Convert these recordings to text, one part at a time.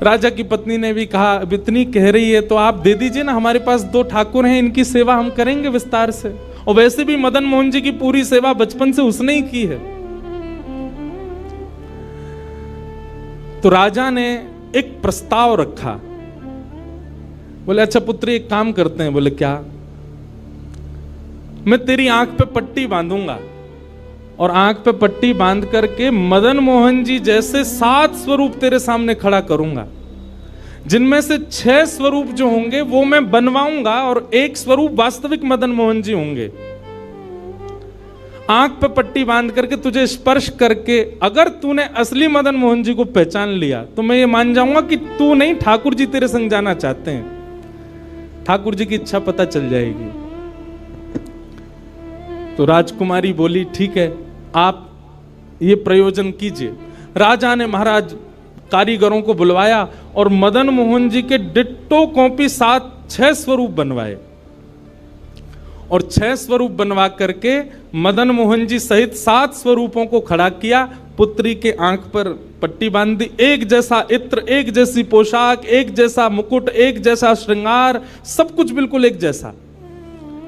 राजा की पत्नी ने भी कहा, अब इतनी कह रही है तो आप दे दीजिए ना, हमारे पास 2 ठाकुर हैं, इनकी सेवा हम करेंगे विस्तार से। और वैसे भी मदन मोहन जी की पूरी सेवा बचपन से उसने ही की है। तो राजा ने एक प्रस्ताव रखा। बोले अच्छा पुत्री एक काम करते हैं। बोले क्या? मैं तेरी आंख पे पट्टी बांधूंगा और आंख पे पट्टी बांध करके मदन मोहन जी जैसे 7 स्वरूप तेरे सामने खड़ा करूंगा, जिनमें से 6 स्वरूप जो होंगे वो मैं बनवाऊंगा और 1 स्वरूप वास्तविक मदन मोहन जी होंगे। आंख पे पट्टी बांध करके तुझे स्पर्श करके अगर तूने असली मदन मोहन जी को पहचान लिया तो मैं ये मान जाऊंगा कि तू नहीं, ठाकुर जी तेरे संग जाना चाहते हैं। ठाकुर जी की इच्छा पता चल जाएगी। तो राजकुमारी बोली ठीक है, आप ये प्रयोजन कीजिए। राजा ने महाराज कारीगरों को बुलवाया और मदन मोहन जी के डिट्टो कॉपी 6 स्वरूप बनवाए और 6 स्वरूप बनवा करके मदन मोहन जी सहित 7 स्वरूपों को खड़ा किया। पुत्री के आंख पर पट्टी बांध दी, एक जैसा इत्र, एक जैसी पोशाक, एक जैसा मुकुट, एक जैसा श्रृंगार, सब कुछ बिल्कुल एक जैसा।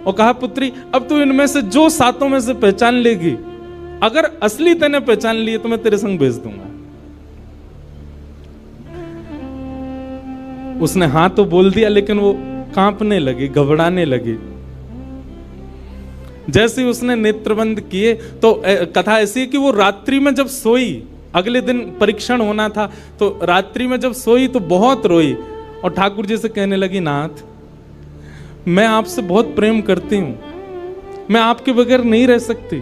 और कहा पुत्री अब तू इनमें से जो 7 में से पहचान लेगी, अगर असली तेने पहचान लिए तो मैं तेरे संग भेज दूंगा। उसने हाँ तो बोल दिया, लेकिन वो कांपने लगी, घबराने लगी। जैसे ही उसने नेत्रबंद किए तो कथा ऐसी है कि वो रात्रि में जब सोई, अगले दिन परीक्षण होना था, तो रात्रि में जब सोई तो बहुत रोई और ठाकुर जी से कहने लगी, नाथ मैं आपसे बहुत प्रेम करती हूं, मैं आपके बगैर नहीं रह सकती,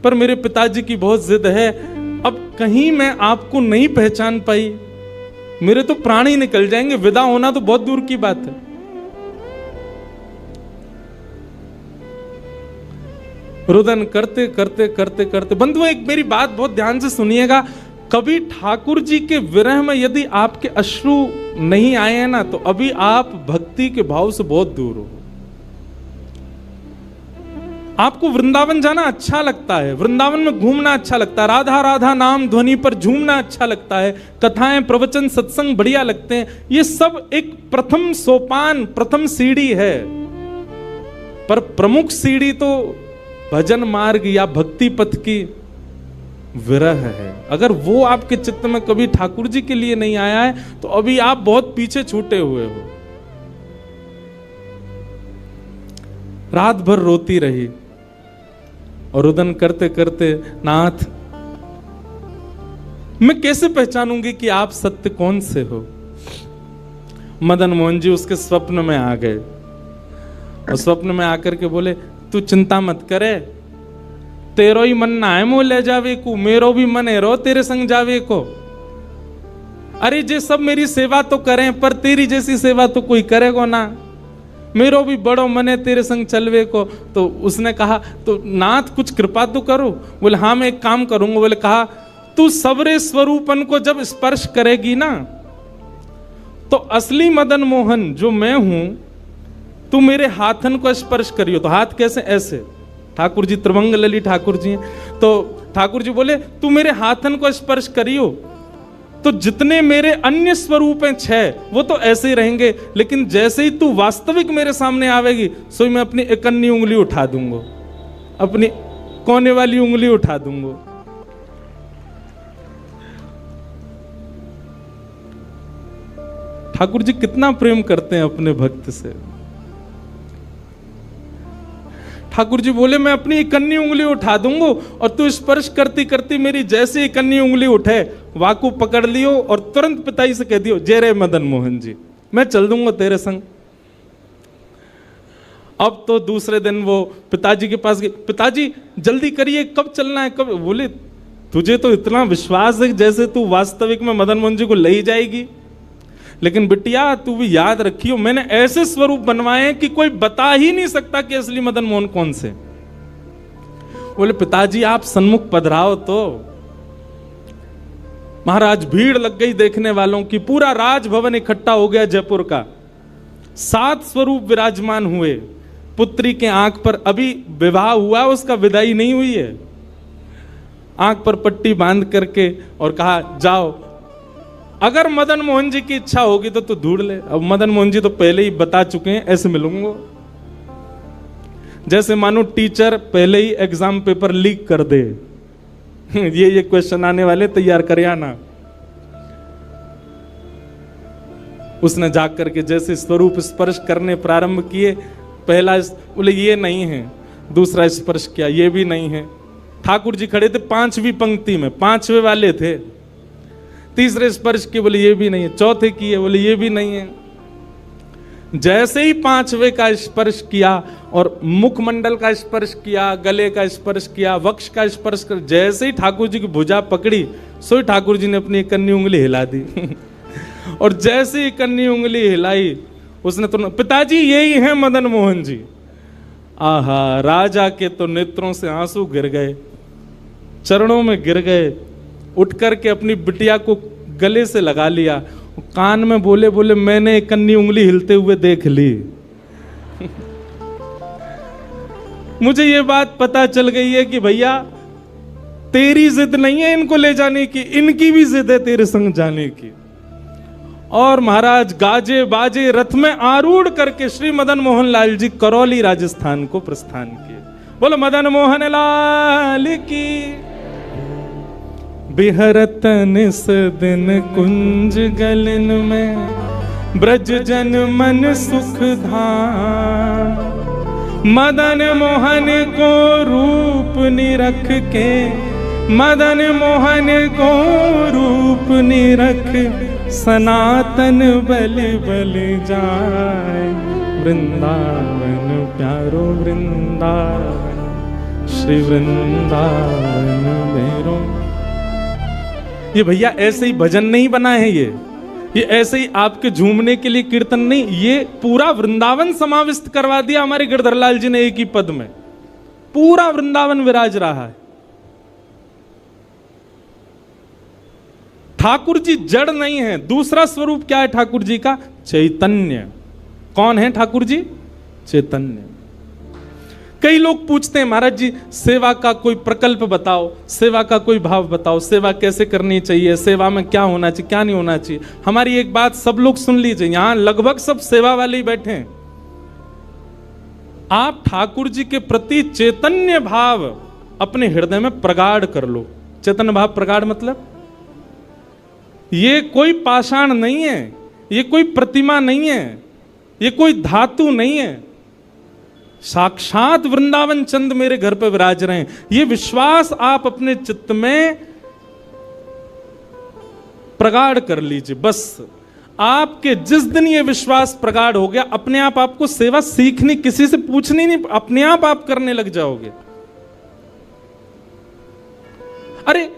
पर मेरे पिताजी की बहुत जिद है। अब कहीं मैं आपको नहीं पहचान पाई, मेरे तो प्राण ही निकल जाएंगे, विदा होना तो बहुत दूर की बात है। रुदन करते करते करते करते, बंधुओं एक मेरी बात बहुत ध्यान से सुनिएगा, कभी ठाकुर जी के विरह में यदि आपके अश्रु नहीं आए हैं ना, तो अभी आप भक्ति के भाव से बहुत दूर हो। आपको वृंदावन जाना अच्छा लगता है, वृंदावन में घूमना अच्छा लगता है, राधा राधा नाम ध्वनि पर झूमना अच्छा लगता है, कथाएं प्रवचन सत्संग बढ़िया लगते हैं, ये सब एक प्रथम सोपान, प्रथम सीढ़ी है। पर प्रमुख सीढ़ी तो भजन मार्ग या भक्ति पथ की विरह है। अगर वो आपके चित्त में कभी ठाकुर जी के लिए नहीं आया है तो अभी आप बहुत पीछे छूटे हुए हो। रात भर रोती रही और रुदन करते करते, नाथ मैं कैसे पहचानूंगी कि आप सत्य कौन से हो। मदन मोहन जी उसके स्वप्न में आ गए और स्वप्न में आकर के बोले, तू चिंता मत करे, तेरो ही मन ना है मोह ले जावे को, मेरो भी मन है रो तेरे संग जावे को। अरे जे सब मेरी सेवा तो करें, पर तेरी जैसी सेवा तो कोई करेगा ना, मेरो भी बड़ो मन है तेरे संग चलवे को। तो उसने कहा, तो नाथ कुछ कृपा तो करो। बोले हाँ मैं एक काम करूंगा। बोले कहा, तू सबरे स्वरूपन को जब स्पर्श करेगी ना, तो असली मदन मोहन जो मैं हूं, तू मेरे हाथन को स्पर्श करियो। तो हाथ कैसे? ऐसे। ठाकुर जी त्रिभंग लली ठाकुर जी हैं, तो ठाकुर जी बोले तू मेरे हाथन को स्पर्श करियो, तो जितने मेरे अन्य स्वरूप हैं 6 वो तो ऐसे ही रहेंगे, लेकिन जैसे ही तू वास्तविक मेरे सामने आवेगी, सो मैं अपनी इकन्नी उंगली उठा दूंगा, अपनी कोने वाली उंगली उठा दूंगा। ठाकुर जी कितना प्रेम करते हैं अपने भक्त से। ठाकुर जी बोले मैं अपनी इकन्नी उंगली उठा दूंगा और तू स्पर्श करती करती मेरी जैसे इकन्नी उंगली उठे, वाकू पकड़ लियो और तुरंत पिताजी से कह दियो, जय रे मदन मोहन जी, मैं चल दूंगा तेरे संग। अब तो दूसरे दिन वो पिताजी के पास गए, पिताजी जल्दी करिए, कब चलना है, कब। बोले तुझे तो इतना विश्वास है जैसे तू वास्तविक में मदन मोहन जी को ले ही जाएगी, लेकिन बिटिया तू भी याद रखियो, मैंने ऐसे स्वरूप बनवाए हैं कि कोई बता ही नहीं सकता कि असली मदन मोहन कौन से। बोले पिताजी आप सन्मुख पधराओ। तो महाराज भीड़ लग गई देखने वालों की, पूरा राजभवन इकट्ठा हो गया जयपुर का। 7 स्वरूप विराजमान हुए। पुत्री के आंख पर अभी विवाह हुआ, उसका विदाई नहीं हुई है, आंख पर पट्टी बांध करके और कहा जाओ अगर मदन मोहन जी की इच्छा होगी तो तू ढूंढ ले। अब मदन मोहन जी तो पहले ही बता चुके हैं, ऐसे मिलूंगा। जैसे मानो टीचर पहले ही एग्जाम पेपर लीक कर दे, ये क्वेश्चन आने वाले, तैयार कर आना। उसने जाकर के जैसे स्वरूप स्पर्श करने प्रारंभ किए, पहला बोले ये नहीं है, दूसरा स्पर्श किया, ये भी नहीं है। ठाकुर जी खड़े थे 5वीं पंक्ति में, 5वें वाले थे। तीसरे स्पर्श किए, बोले ये भी नहीं है। चौथे किए, बोले ये भी नहीं है। जैसे ही 5वें का स्पर्श किया और मुखमंडल का स्पर्श किया, गले का स्पर्श किया, वक्ष का स्पर्श कर, जैसे ही ठाकुर जी की भुजा पकड़ी, सो ठाकुर जी ने अपनी एक कन्नी उंगली हिला दी। और जैसे ही कन्नी उंगली हिलाई, उसने तो, पिताजी यही है मदन मोहन जी। आहा, राजा के तो नेत्रों से आंसू गिर गए, चरणों में गिर गए, उठ करके अपनी बिटिया को गले से लगा लिया, कान में बोले बोले मैंने एक कन्नी उंगली हिलते हुए देख ली। मुझे ये बात पता चल गई है कि भैया तेरी जिद नहीं है इनको ले जाने की, इनकी भी जिद है तेरे संग जाने की। और महाराज गाजे बाजे रथ में आरूढ़ करके श्री मदन मोहन लाल जी करौली राजस्थान को प्रस्थान किए। बोलो मदन मोहन लाल की। बिहरत निस दिन कुंज गलन में, ब्रज जन मन सुख धाम। मदन मोहन को रूप निरख के, मदन मोहन को रूप निरख, सनातन बल बल जाए। वृंदावन प्यारो वृंदावन, श्री वृंदावन मेरो। ये भैया ऐसे ही भजन नहीं बना है, ये ऐसे ही आपके झूमने के लिए कीर्तन नहीं, ये पूरा वृंदावन समाविष्ट करवा दिया हमारे गिरधर लाल जी ने एक ही पद में। पूरा वृंदावन विराज रहा है। ठाकुर जी जड़ नहीं है। दूसरा स्वरूप क्या है ठाकुर जी का? चैतन्य। कौन है ठाकुर जी? चैतन्य। कई लोग पूछते हैं महाराज जी सेवा का कोई प्रकल्प बताओ, सेवा का कोई भाव बताओ, सेवा कैसे करनी चाहिए, सेवा में क्या होना चाहिए, क्या नहीं होना चाहिए। हमारी एक बात सब लोग सुन लीजिए, यहां लगभग सब सेवा वाले ही बैठे हैं। आप ठाकुर जी के प्रति चैतन्य भाव अपने हृदय में प्रगाढ़ कर लो। चैतन्य भाव प्रगाढ़ मतलब ये कोई पाषाण नहीं है, ये कोई प्रतिमा नहीं है, ये कोई धातु नहीं है, साक्षात वृंदावन चंद मेरे घर पर विराज रहे हैं। ये विश्वास आप अपने चित्त में प्रगाढ़ कर लीजिए। बस आपके जिस दिन ये विश्वास प्रगाढ़ हो गया, अपने आप आपको सेवा सीखनी, किसी से पूछनी नहीं, अपने आप करने लग जाओगे। अरे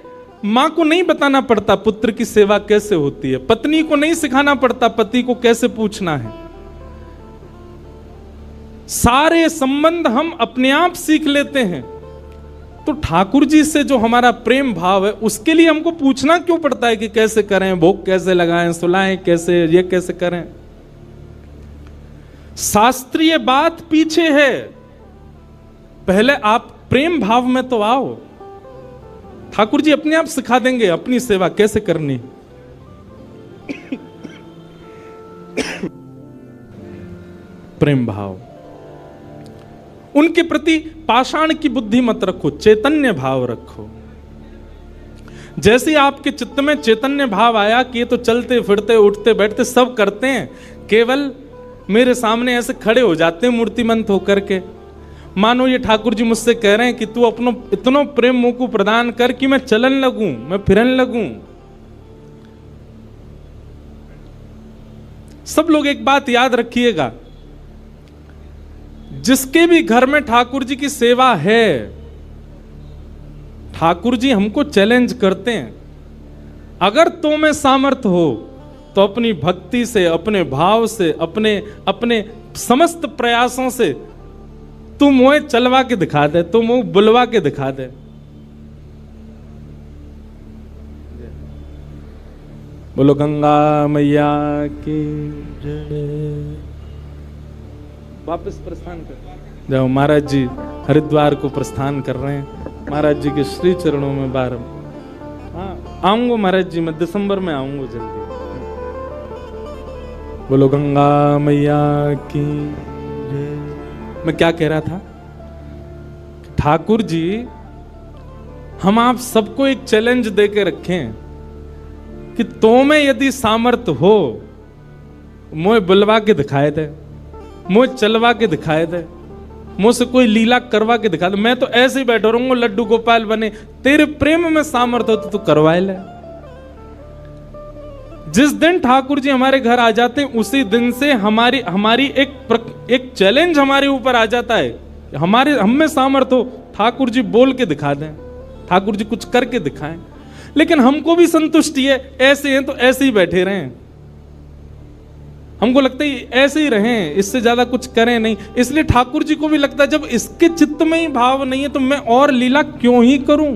मां को नहीं बताना पड़ता पुत्र की सेवा कैसे होती है, पत्नी को नहीं सिखाना पड़ता पति को कैसे पूछना है। सारे संबंध हम अपने आप सीख लेते हैं। तो ठाकुर जी से जो हमारा प्रेम भाव है, उसके लिए हमको पूछना क्यों पड़ता है कि कैसे करें, भोग कैसे लगाएं, सुलाएं कैसे, ये कैसे करें। शास्त्रीय बात पीछे है, पहले आप प्रेम भाव में तो आओ। ठाकुर जी अपने आप सिखा देंगे अपनी सेवा कैसे करनी। प्रेम भाव, उनके प्रति पाषाण की बुद्धि मत रखो, चैतन्य भाव रखो। जैसे आपके चित्त में चैतन्य भाव आया कि ये तो चलते फिरते उठते बैठते सब करते हैं, केवल मेरे सामने ऐसे खड़े हो जाते हैं मूर्तिमंत होकर के, मानो ये ठाकुर जी मुझसे कह रहे हैं कि तू अपनो इतनो प्रेम मुंह को प्रदान कर कि मैं चलन लगूं, मैं फिरन लगूं। सब लोग एक बात याद रखिएगा, जिसके भी घर में ठाकुर जी की सेवा है, ठाकुर जी हमको चैलेंज करते हैं, अगर तो में सामर्थ्य हो तो अपनी भक्ति से, अपने भाव से, अपने समस्त प्रयासों से तू मुझे चलवा के दिखा दे, तू मुझे बुलवा के दिखा दे। बोलो गंगा मैया की जय। वापस प्रस्थान कर जाओ। महाराज जी हरिद्वार को प्रस्थान कर रहे हैं, महाराज जी के श्री चरणों में बार। हाँ आऊंगा महाराज जी, मैं दिसंबर में आऊंगा जल्दी। बोलो गंगा मैया की। मैं क्या कह रहा था? ठाकुर जी, हम आप सबको एक चैलेंज देके रखें कि तो में यदि सामर्थ्य हो, मोए बुलवा के दिखाए दे, मोए चलवा के दिखाए दे, मुझसे कोई लीला करवा के दिखा दे। मैं तो ऐसे ही बैठा रहूंगा लड्डू गोपाल बने। तेरे प्रेम में सामर्थ्य हो तो तू करवाए ले। जिस दिन ठाकुर जी हमारे घर आ जाते हैं उसी दिन से हमारी एक चैलेंज हमारे ऊपर आ जाता है। हम में सामर्थ्य हो, ठाकुर जी बोल के दिखा दें, ठाकुर जी कुछ करके दिखाएं। लेकिन हमको भी संतुष्टि है, ऐसे हैं तो ऐसे ही बैठे रहें। हमको लगता है ऐसे ही रहें, इससे ज्यादा कुछ करें नहीं। इसलिए ठाकुर जी को भी लगता है जब इसके चित्त में ही भाव नहीं है तो मैं और लीला क्यों ही करूं।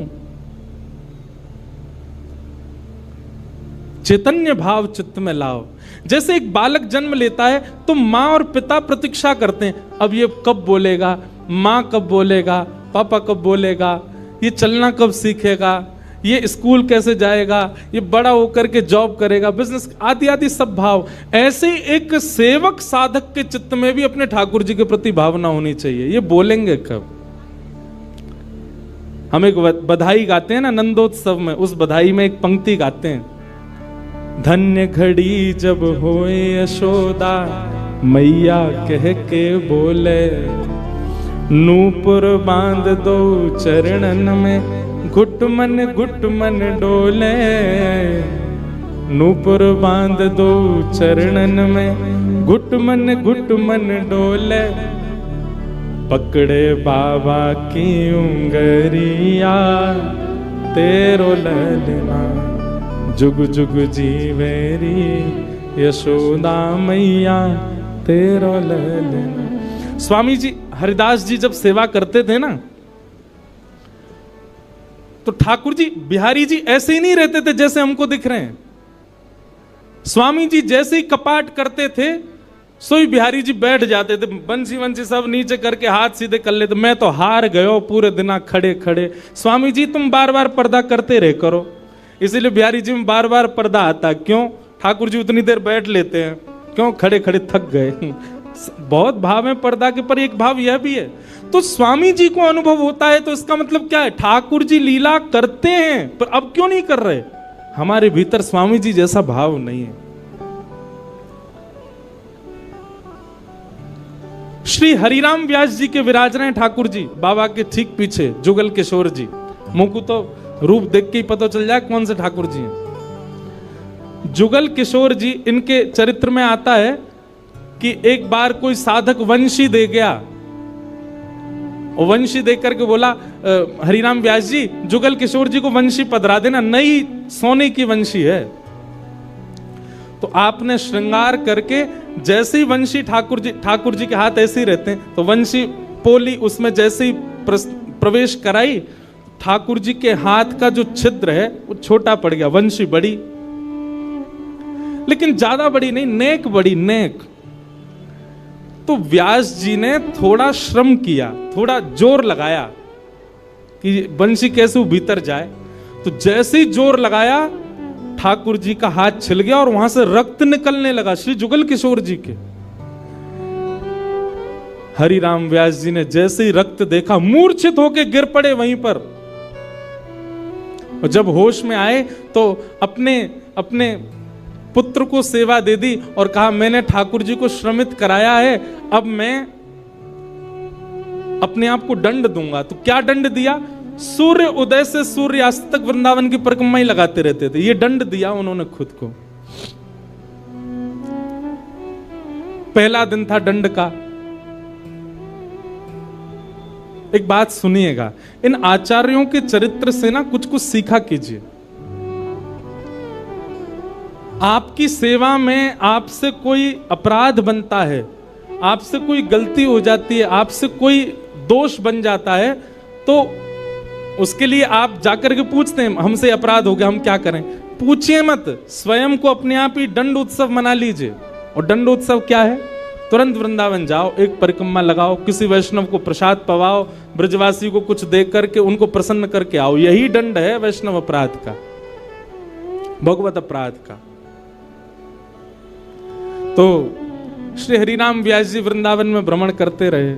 चैतन्य भाव चित्त में लाओ। जैसे एक बालक जन्म लेता है तो माँ और पिता प्रतीक्षा करते हैं, अब ये कब बोलेगा, माँ कब बोलेगा, पापा कब बोलेगा, ये चलना कब सीखेगा, ये स्कूल कैसे जाएगा, ये बड़ा होकर के जॉब करेगा, बिजनेस आदि आदि सब भाव। ऐसे एक सेवक साधक के चित्त में भी अपने ठाकुर जी के प्रति भावना होनी चाहिए, ये बोलेंगे कब। हम एक बधाई गाते हैं ना नंदोत्सव में, उस बधाई में एक पंक्ति गाते हैं, धन्य घड़ी जब होए यशोदा मैया कह के बोले, नूपुर बांध दो चरणन में घुट मन डोले, नूपुर बांध दो चरणन में घुट मन डोले, पकड़े बाबा की उंगरिया तेरो ललना जुग जुग जीवेरी यशोदा मैया तेरो ललना। स्वामी जी हरिदास जी जब सेवा करते थे ना तो ठाकुर जी बिहारी जी ऐसे ही नहीं रहते थे जैसे हमको दिख रहे हैं। स्वामी जी जैसे ही कपाट करते थे सोई बिहारी जी बैठ जाते थे, बंसी वंसी सब नीचे करके हाथ सीधे कर लेते। मैं तो हार गयो पूरे दिन खड़े खड़े। स्वामी जी तुम बार बार पर्दा करते रहे करो, इसीलिए बिहारी जी में बार बार पर्दा आता। क्यों? ठाकुर जी उतनी देर बैठ लेते हैं, क्यों? खड़े खड़े थक गए। बहुत भाव है पर्दा के, पर एक भाव यह भी है। तो स्वामी जी को अनुभव होता है तो इसका मतलब क्या है? ठाकुर जी लीला करते हैं पर अब क्यों नहीं कर रहे? हमारे भीतर स्वामी जी जैसा भाव नहीं है। श्री हरिराम व्यास जी के विराज रहे ठाकुर जी बाबा के ठीक पीछे, जुगल किशोर जी। मुंह को तो रूप देख के ही पता चल जाए कौन से ठाकुर जी हैं। जुगल किशोर जी, इनके चरित्र में आता है कि एक बार कोई साधक वंशी दे गया, और वंशी देख करके बोला हरिराम व्यास जी जुगल किशोर जी को वंशी पधरा देना, नई सोने की वंशी है। तो आपने श्रृंगार करके जैसे ही वंशी ठाकुर जी के हाथ ऐसे ही रहते हैं, तो वंशी पोली उसमें जैसे ही प्रवेश कराई, ठाकुर जी के हाथ का जो छिद्र है वो छोटा पड़ गया। वंशी बड़ी, लेकिन ज्यादा बड़ी नहीं, नेक बड़ी, नेक। तो व्यास जी ने थोड़ा श्रम किया, थोड़ा जोर लगाया कि वंशी कैसे भीतर जाए। तो जैसे ही जोर लगाया ठाकुर जी का हाथ छिल गया और वहां से रक्त निकलने लगा श्री जुगल किशोर जी के। हरिराम व्यास जी ने जैसे ही रक्त देखा मूर्छित होकर गिर पड़े वहीं पर। और जब होश में आए तो अपने पुत्र को सेवा दे दी और कहा मैंने ठाकुर जी को श्रमित कराया है, अब मैं अपने आप को दंड दूंगा। तो क्या दंड दिया? सूर्य उदय से सूर्यास्त तक वृंदावन की परिक्रमा ही लगाते रहते थे, ये दंड दिया उन्होंने खुद को। पहला दिन था दंड का। एक बात सुनिएगा, इन आचार्यों के चरित्र से ना कुछ कुछ सीखा कीजिए। आपकी सेवा में आपसे कोई अपराध बनता है, आपसे कोई गलती हो जाती है, आपसे कोई दोष बन जाता है, तो उसके लिए आप जाकर के पूछते हैं हमसे अपराध हो गया, हम क्या करें? पूछिए मत, स्वयं को अपने आप ही दंड उत्सव मना लीजिए। और दंड उत्सव क्या है? तुरंत वृंदावन जाओ, एक परिक्रमा लगाओ, किसी वैष्णव को प्रसाद पवाओ, ब्रजवासी को कुछ दे करके उनको प्रसन्न करके आओ। यही दंड है वैष्णव अपराध का, भगवत अपराध का। तो श्री हरिराम व्यास जी वृंदावन में भ्रमण करते रहे,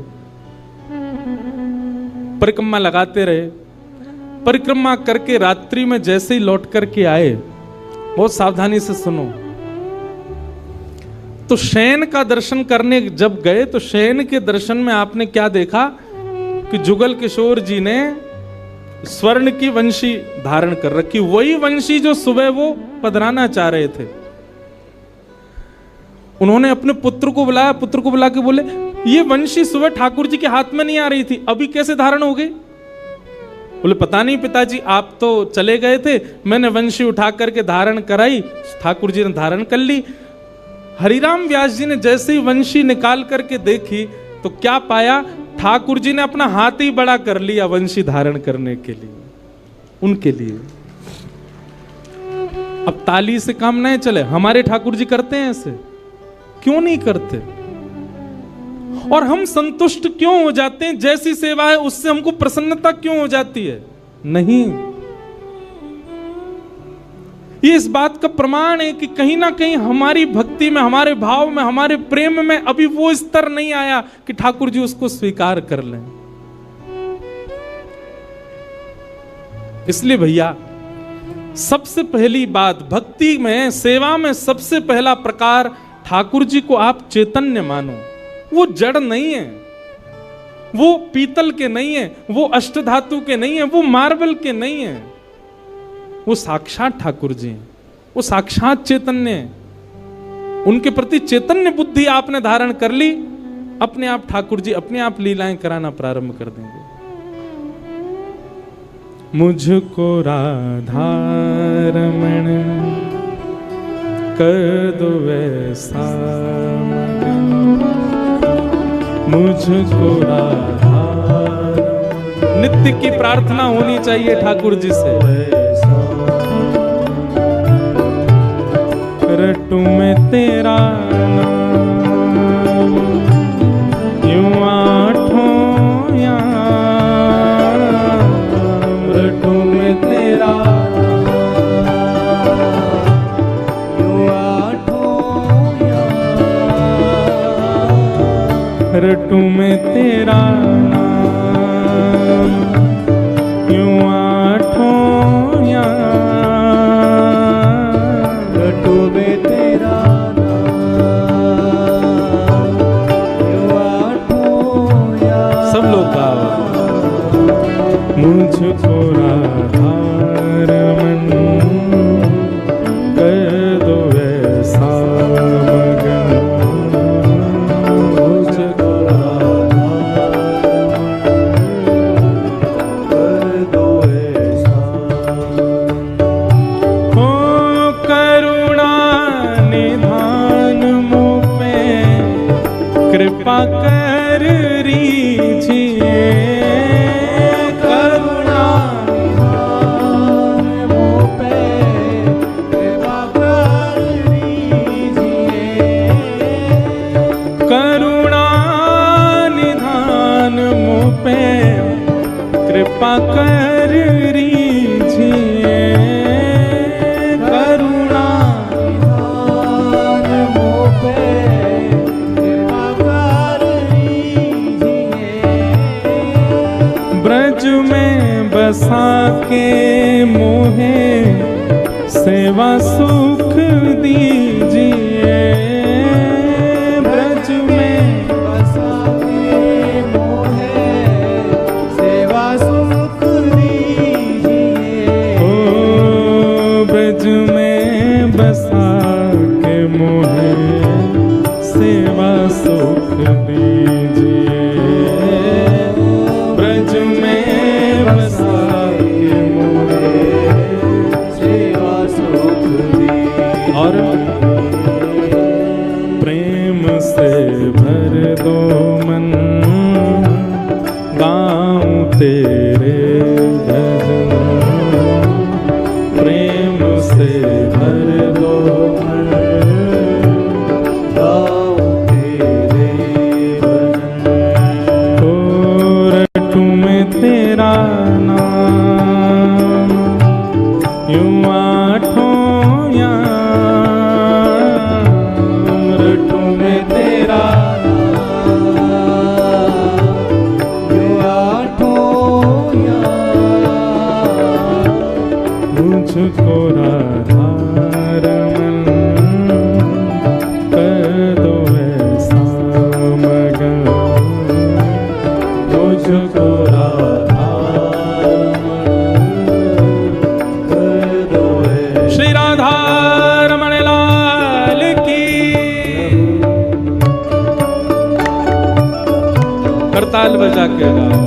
परिक्रमा लगाते रहे। परिक्रमा करके रात्रि में जैसे ही लौट करके आए, बहुत सावधानी से सुनो, तो शयन का दर्शन करने जब गए तो शयन के दर्शन में आपने क्या देखा कि जुगल किशोर जी ने स्वर्ण की वंशी धारण कर रखी, वही वंशी जो सुबह वो पधराना चाह रहे थे। उन्होंने अपने पुत्र को बुलाया, पुत्र को बुला के बोले ये वंशी सुबह ठाकुर जी के हाथ में नहीं आ रही थी, अभी कैसे धारण हो गई? बोले पता नहीं पिताजी, आप तो चले गए थे, मैंने वंशी उठा करके धारण कराई, ठाकुर जी ने धारण कर ली। हरिराम व्यास जी ने जैसे ही वंशी निकाल करके देखी तो क्या पाया, ठाकुर जी ने अपना हाथ ही बड़ा कर लिया वंशी धारण करने के लिए, उनके लिए। अब ताली से काम नहीं चले, हमारे ठाकुर जी करते हैं ऐसे? क्यों नहीं करते? और हम संतुष्ट क्यों हो जाते हैं? जैसी सेवा है उससे हमको प्रसन्नता क्यों हो जाती है? नहीं। ये इस बात का प्रमाण है कि कहीं ना कहीं हमारी भक्ति में, हमारे भाव में, हमारे प्रेम में अभी वो स्तर नहीं आया कि ठाकुर जी उसको स्वीकार कर लें। इसलिए भैया सबसे पहली बात भक्ति में, सेवा में सबसे पहला प्रकार, ठाकुर जी को आप चैतन्य मानो। वो जड़ नहीं है, वो पीतल के नहीं है, वो अष्टधातु के नहीं है, वो मार्बल के नहीं है, वो साक्षात ठाकुर जी हैं, वो साक्षात चैतन्य है। उनके प्रति चैतन्य बुद्धि आपने धारण कर ली, अपने आप ठाकुर जी अपने आप लीलाएं कराना प्रारंभ कर देंगे। मुझको राधा रमण कर दो वैसा, मुझको राधा, नित्य की प्रार्थना होनी चाहिए ठाकुर जी से। रटू में तेरा नाम यूं आठों याम, रटू में तेरा रटू में तेरा नाम यूं आठों याम, रटू में तेरा नाम यूं आठों याम। सब लोग गाओ। मुझको राधा रमन कर दो वैसा मगन, कृपा कर रीझिए, करुणा निधान मुझ पे, कृपा कर रीझिए, करुणा निधान मुझ पे, कृपा कर रीझिए, करुणा निधान मुझ पे, ब्रज में बसा के मोहे सेवा सुख दीजिए, ब्रज में बसा के मोहे सेवा सुख दीजिए, ओ ब्रज में बसा के मोहे सेवा सुख दीजिए, ब्रज में बसा के मोहे सेवा सुख दीजिए, और प्रेम से भर दो मन गाऊं तेरे भजन, प्रेम से भर दो मन गाऊं तेरे भजन, ओ रटू में तेरा नाम यूं आठों याम, रमण लाल की। करताल बजा के गाओ।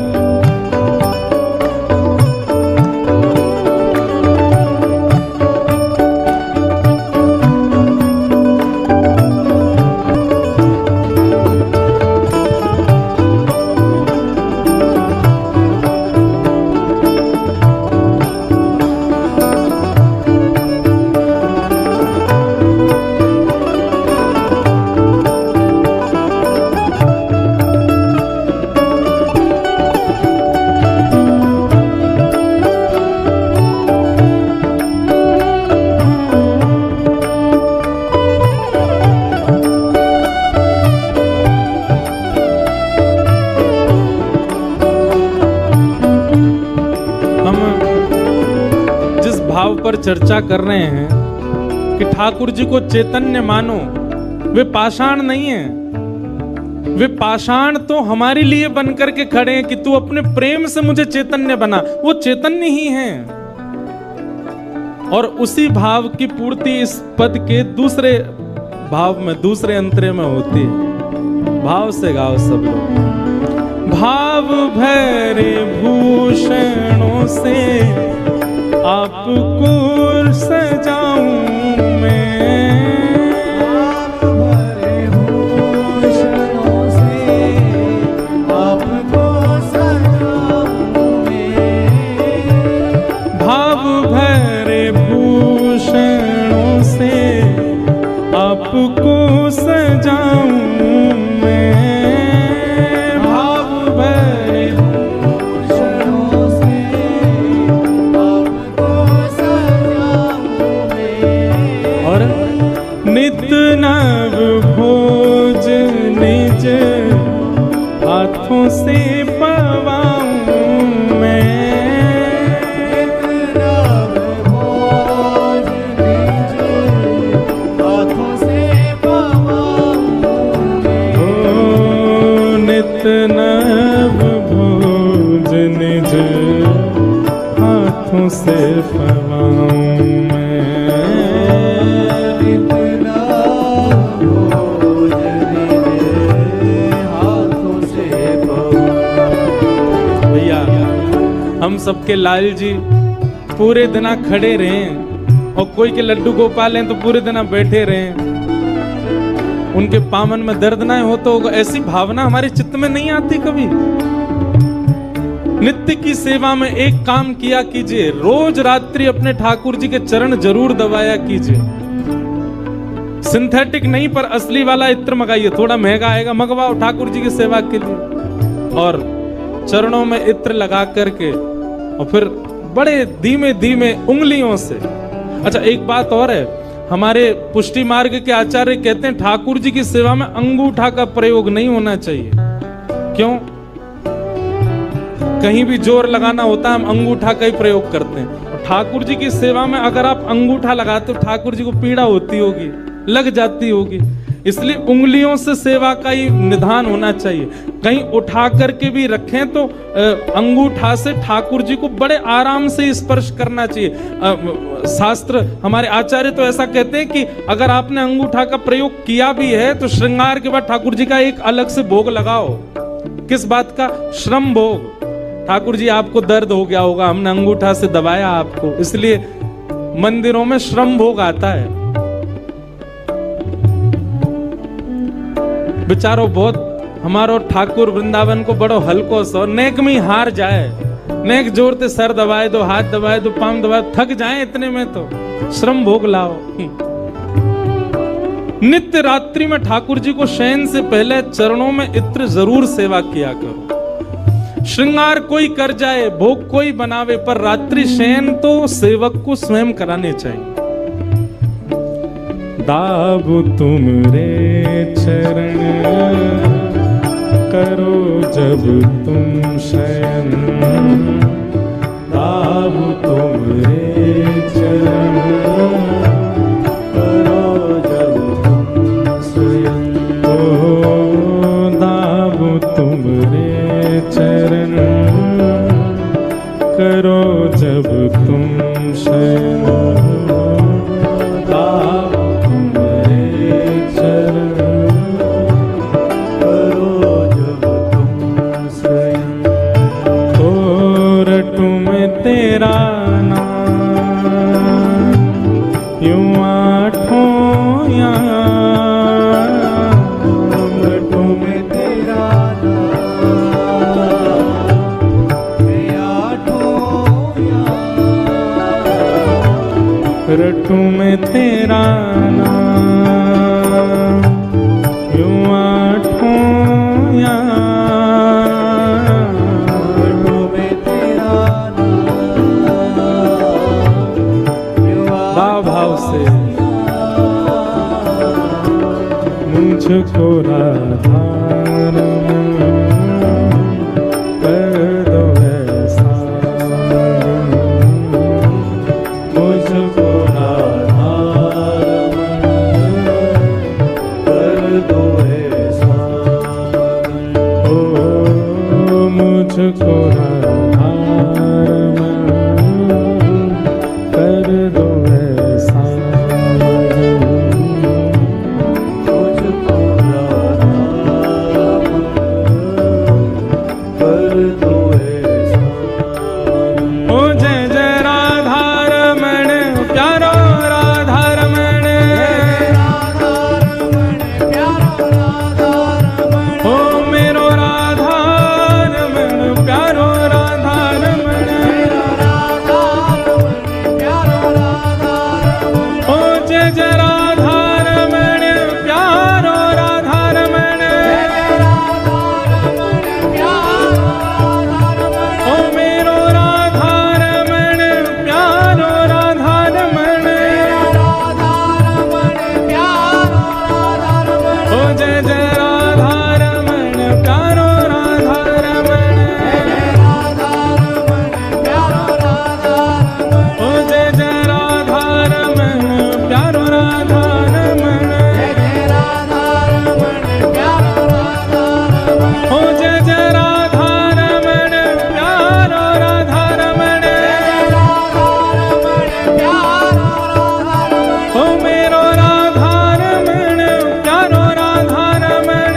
पर चर्चा कर रहे हैं कि ठाकुर जी को चैतन्य मानो, वे पाषाण नहीं है। वे पाषाण तो हमारे लिए बन करके खड़े हैं कि तू अपने प्रेम से मुझे चैतन्य बना। वो चैतन्य ही हैं। और उसी भाव की पूर्ति इस पद के दूसरे भाव में, दूसरे अंतरे में होती है। भाव से गाओ सब लोग। भाव भरे भूषणों से आपको सजाऊं मैं। भाव भरे भूषणों से आपको सजाऊं मैं। भाव भरे भूषणों से आपको सजाऊं मैं। भाव भरे नित नव भोज निज हाथों से पवाऊं मैं। नित नव भोज निज हाथों से पवाऊं मैं। ओ नित नव भोज निज हाथों से पवाऊं मैं। हम सबके लाल जी पूरे दिन खड़े रहे, और कोई के लड्डू गोपाल हैं तो पूरे दिन बैठे रहे, उनके पामन में दर्द ना हो तो ऐसी भावना हमारे चित्त में नहीं आती कभी। नित्य की सेवा में एक काम किया कीजिए, रोज रात्रि अपने ठाकुर जी के चरण जरूर दबाया कीजिए। सिंथेटिक नहीं पर असली वाला इत्र मंगाइए, थोड़ा महंगा आएगा, मंगवाओ ठाकुर जी की सेवा के लिए। और चरणों में इत्र लगा करके और फिर बड़े धीमे धीमे उंगलियों से। अच्छा, एक बात और है, हमारे पुष्टि मार्ग के आचार्य कहते हैं ठाकुर जी की सेवा में अंगूठा का प्रयोग नहीं होना चाहिए। क्यों? कहीं भी जोर लगाना होता है हम अंगूठा का ही प्रयोग करते हैं। ठाकुर जी की सेवा में अगर आप अंगूठा लगाते हो ठाकुर जी को पीड़ा होती होगी, लग जाती होगी, इसलिए उंगलियों से सेवा का ही निधान होना चाहिए। कहीं उठा करके भी रखें तो अंगूठा से ठाकुर जी को बड़े आराम से स्पर्श करना चाहिए। शास्त्र हमारे आचार्य तो ऐसा कहते हैं कि अगर आपने अंगूठा का प्रयोग किया भी है तो श्रृंगार के बाद ठाकुर जी का एक अलग से भोग लगाओ। किस बात का? श्रम भोग। ठाकुर जी आपको दर्द हो गया होगा, हमने अंगूठा से दबाया आपको, इसलिए मंदिरों में श्रम भोग आता है। बेचारो बहुत हमारो ठाकुर वृंदावन को बड़ो हल्को सो, नेक में हार जाए, नेक जोर से सर दबाए दो, हाथ दबाए दो, पांव दबाए, थक जाए इतने में तो श्रम भोग लाओ। नित्य रात्रि में ठाकुर जी को शयन से पहले चरणों में इत्र जरूर सेवा किया करो। श्रृंगार कोई कर जाए, भोग कोई बनावे, पर रात्रि शयन तो सेवक को स्वयं कराने चाहिए। दाबु तुमरे चरण करो जब तुम शयन, दाबु तुमरे चरण करो जब तुम शयन। ओ दाबु तुमरे चरण करो जब तुम शयन, आठों याम, लड्डू में तेरा नाम, मैं आठों याम, रटू में तेरा नाम, यूं आठों याम, लड्डू में तेरा नाम, भाव से मुझको राधार कर दो ऐसा, मुझको राधार कर दो ऐसा, ओ मुझको राधार कर दो ऐसा, मुझको राधार कर दो ऐसा। ओ जय जय राधा रमण प्यारो राधा रमण, ओ मेरो राधा रमण प्यारो राधा रमण, ओ जय जय राधा रमण प्यारो राधा रमण, ओ मेरो राधा रमण प्यारो राधा रमण, ओ जय जय राधा रमण प्यारो राधा रमण, ओ जय जय राधा रमण प्यारो राधा रमण, ओ जय जय राधा रमण प्यारो राधा रमण, ओ मेरो राधा रमण प्यारो राधा रमण,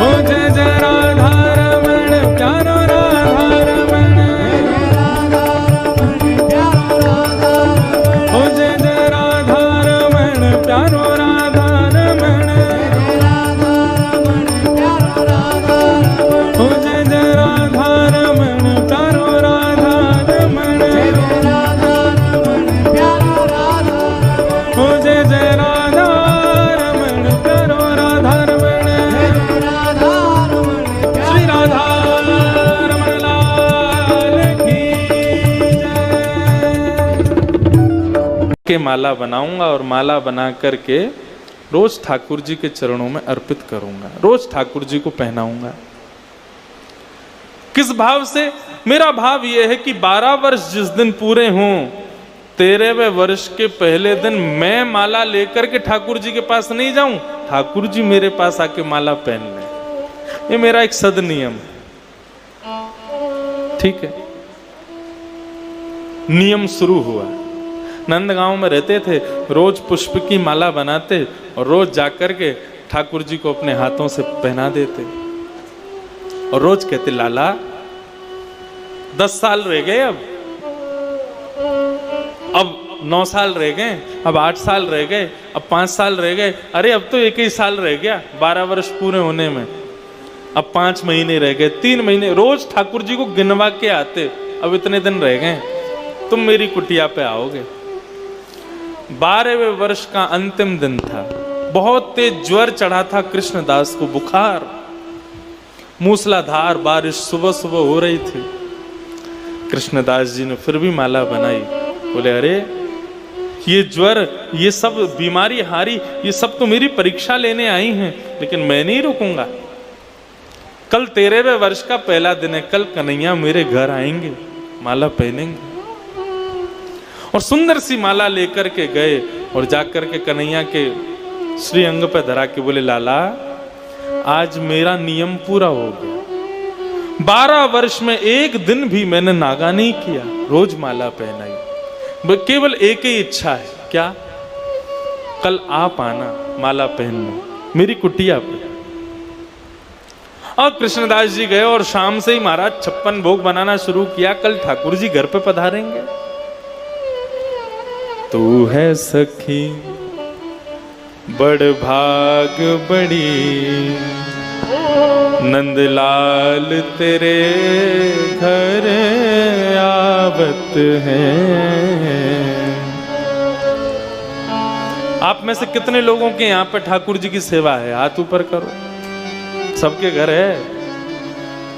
ओ जय जय राधा रमण प्यारो राधा रमण, ओ जय जय राधा रमण प्यारो राधा रमण, ओ जय जय राधा रमण प्यारो राधा रमण, ओ जय जय राधा रमण प्यारो राधा रमण, श्री राधा रमण लाल की जय। के माला बनाऊंगा और माला बना करके रोज ठाकुर जी के चरणों में अर्पित करूंगा, रोज ठाकुर जी को पहनाऊंगा। किस भाव से? मेरा भाव यह है कि 12 वर्ष जिस दिन पूरे हों, 13वें वर्ष के पहले दिन मैं माला लेकर के ठाकुर जी के पास नहीं जाऊं, ठाकुर जी मेरे पास आके माला पहन लें। ये मेरा एक सद नियम, ठीक है। नियम शुरू हुआ। नंदगांव में रहते थे, रोज पुष्प की माला बनाते और रोज जाकर के ठाकुर जी को अपने हाथों से पहना देते और रोज कहते, लाला 10 साल रह गए, अब 9 साल रह गए, अब 8 साल रह गए, अब 5 साल रह गए, अरे अब तो 1 ही साल रह गया 12 वर्ष पूरे होने में, अब 5 महीने रह गए, 3 महीने, रोज ठाकुर जी को गिनवा के आते, अब इतने दिन रह गए, तुम मेरी कुटिया पे आओगे। 12वें वर्ष का अंतिम दिन था, बहुत तेज ज्वर चढ़ा था कृष्णदास को, बुखार, मूसलाधार बारिश सुबह सुबह हो रही थी। कृष्णदास जी ने फिर भी माला बनाई, बोले अरे ये ज्वर, ये सब बीमारी हारी, ये सब तो मेरी परीक्षा लेने आई हैं, लेकिन मैं नहीं रुकूंगा। कल 13वें वर्ष का पहला दिन है, कल कन्हैया मेरे घर आएंगे, माला पहनेंगे। और सुंदर सी माला लेकर के गए और जाकर के कन्हैया के श्री अंग पे धरा के बोले, लाला आज मेरा नियम पूरा हो गया, 12 वर्ष में एक दिन भी मैंने नागा नहीं किया, रोज माला पहनाई, केवल एक ही इच्छा है, क्या? कल आप आना माला पहनना मेरी कुटिया पे। और कृष्णदास जी गए और शाम से ही महाराज 56 भोग बनाना शुरू किया, कल ठाकुर जी घर पे पधारेंगे। तू है सखी बड़ भाग बड़ी, नंदलाल तेरे घर आवत हैं। आप में से कितने लोगों के यहाँ पे ठाकुर जी की सेवा है? हाथ ऊपर करो। सबके घर है,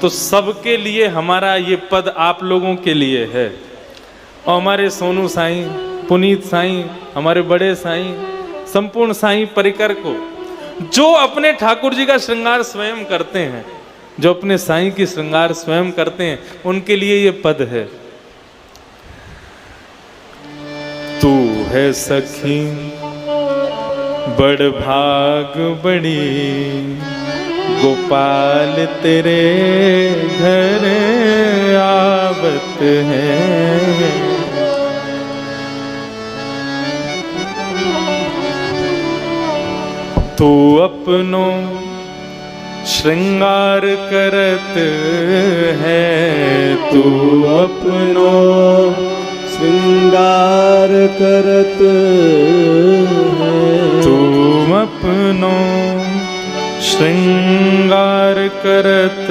तो सबके लिए हमारा ये पद आप लोगों के लिए है। और हमारे सोनू साईं, पुनीत साईं, हमारे बड़े साईं, संपूर्ण साईं परिकर को, जो अपने ठाकुर जी का श्रृंगार स्वयं करते हैं, जो अपने साईं की श्रृंगार स्वयं करते हैं, उनके लिए ये पद है। तू है सखी बड़ भाग बड़ी, गोपाल तेरे घर आवत हैं। तू अपनो श्रृंगार करत है, तू अपनो श्रृंगार करत है, तुम अपनो श्रृंगार करत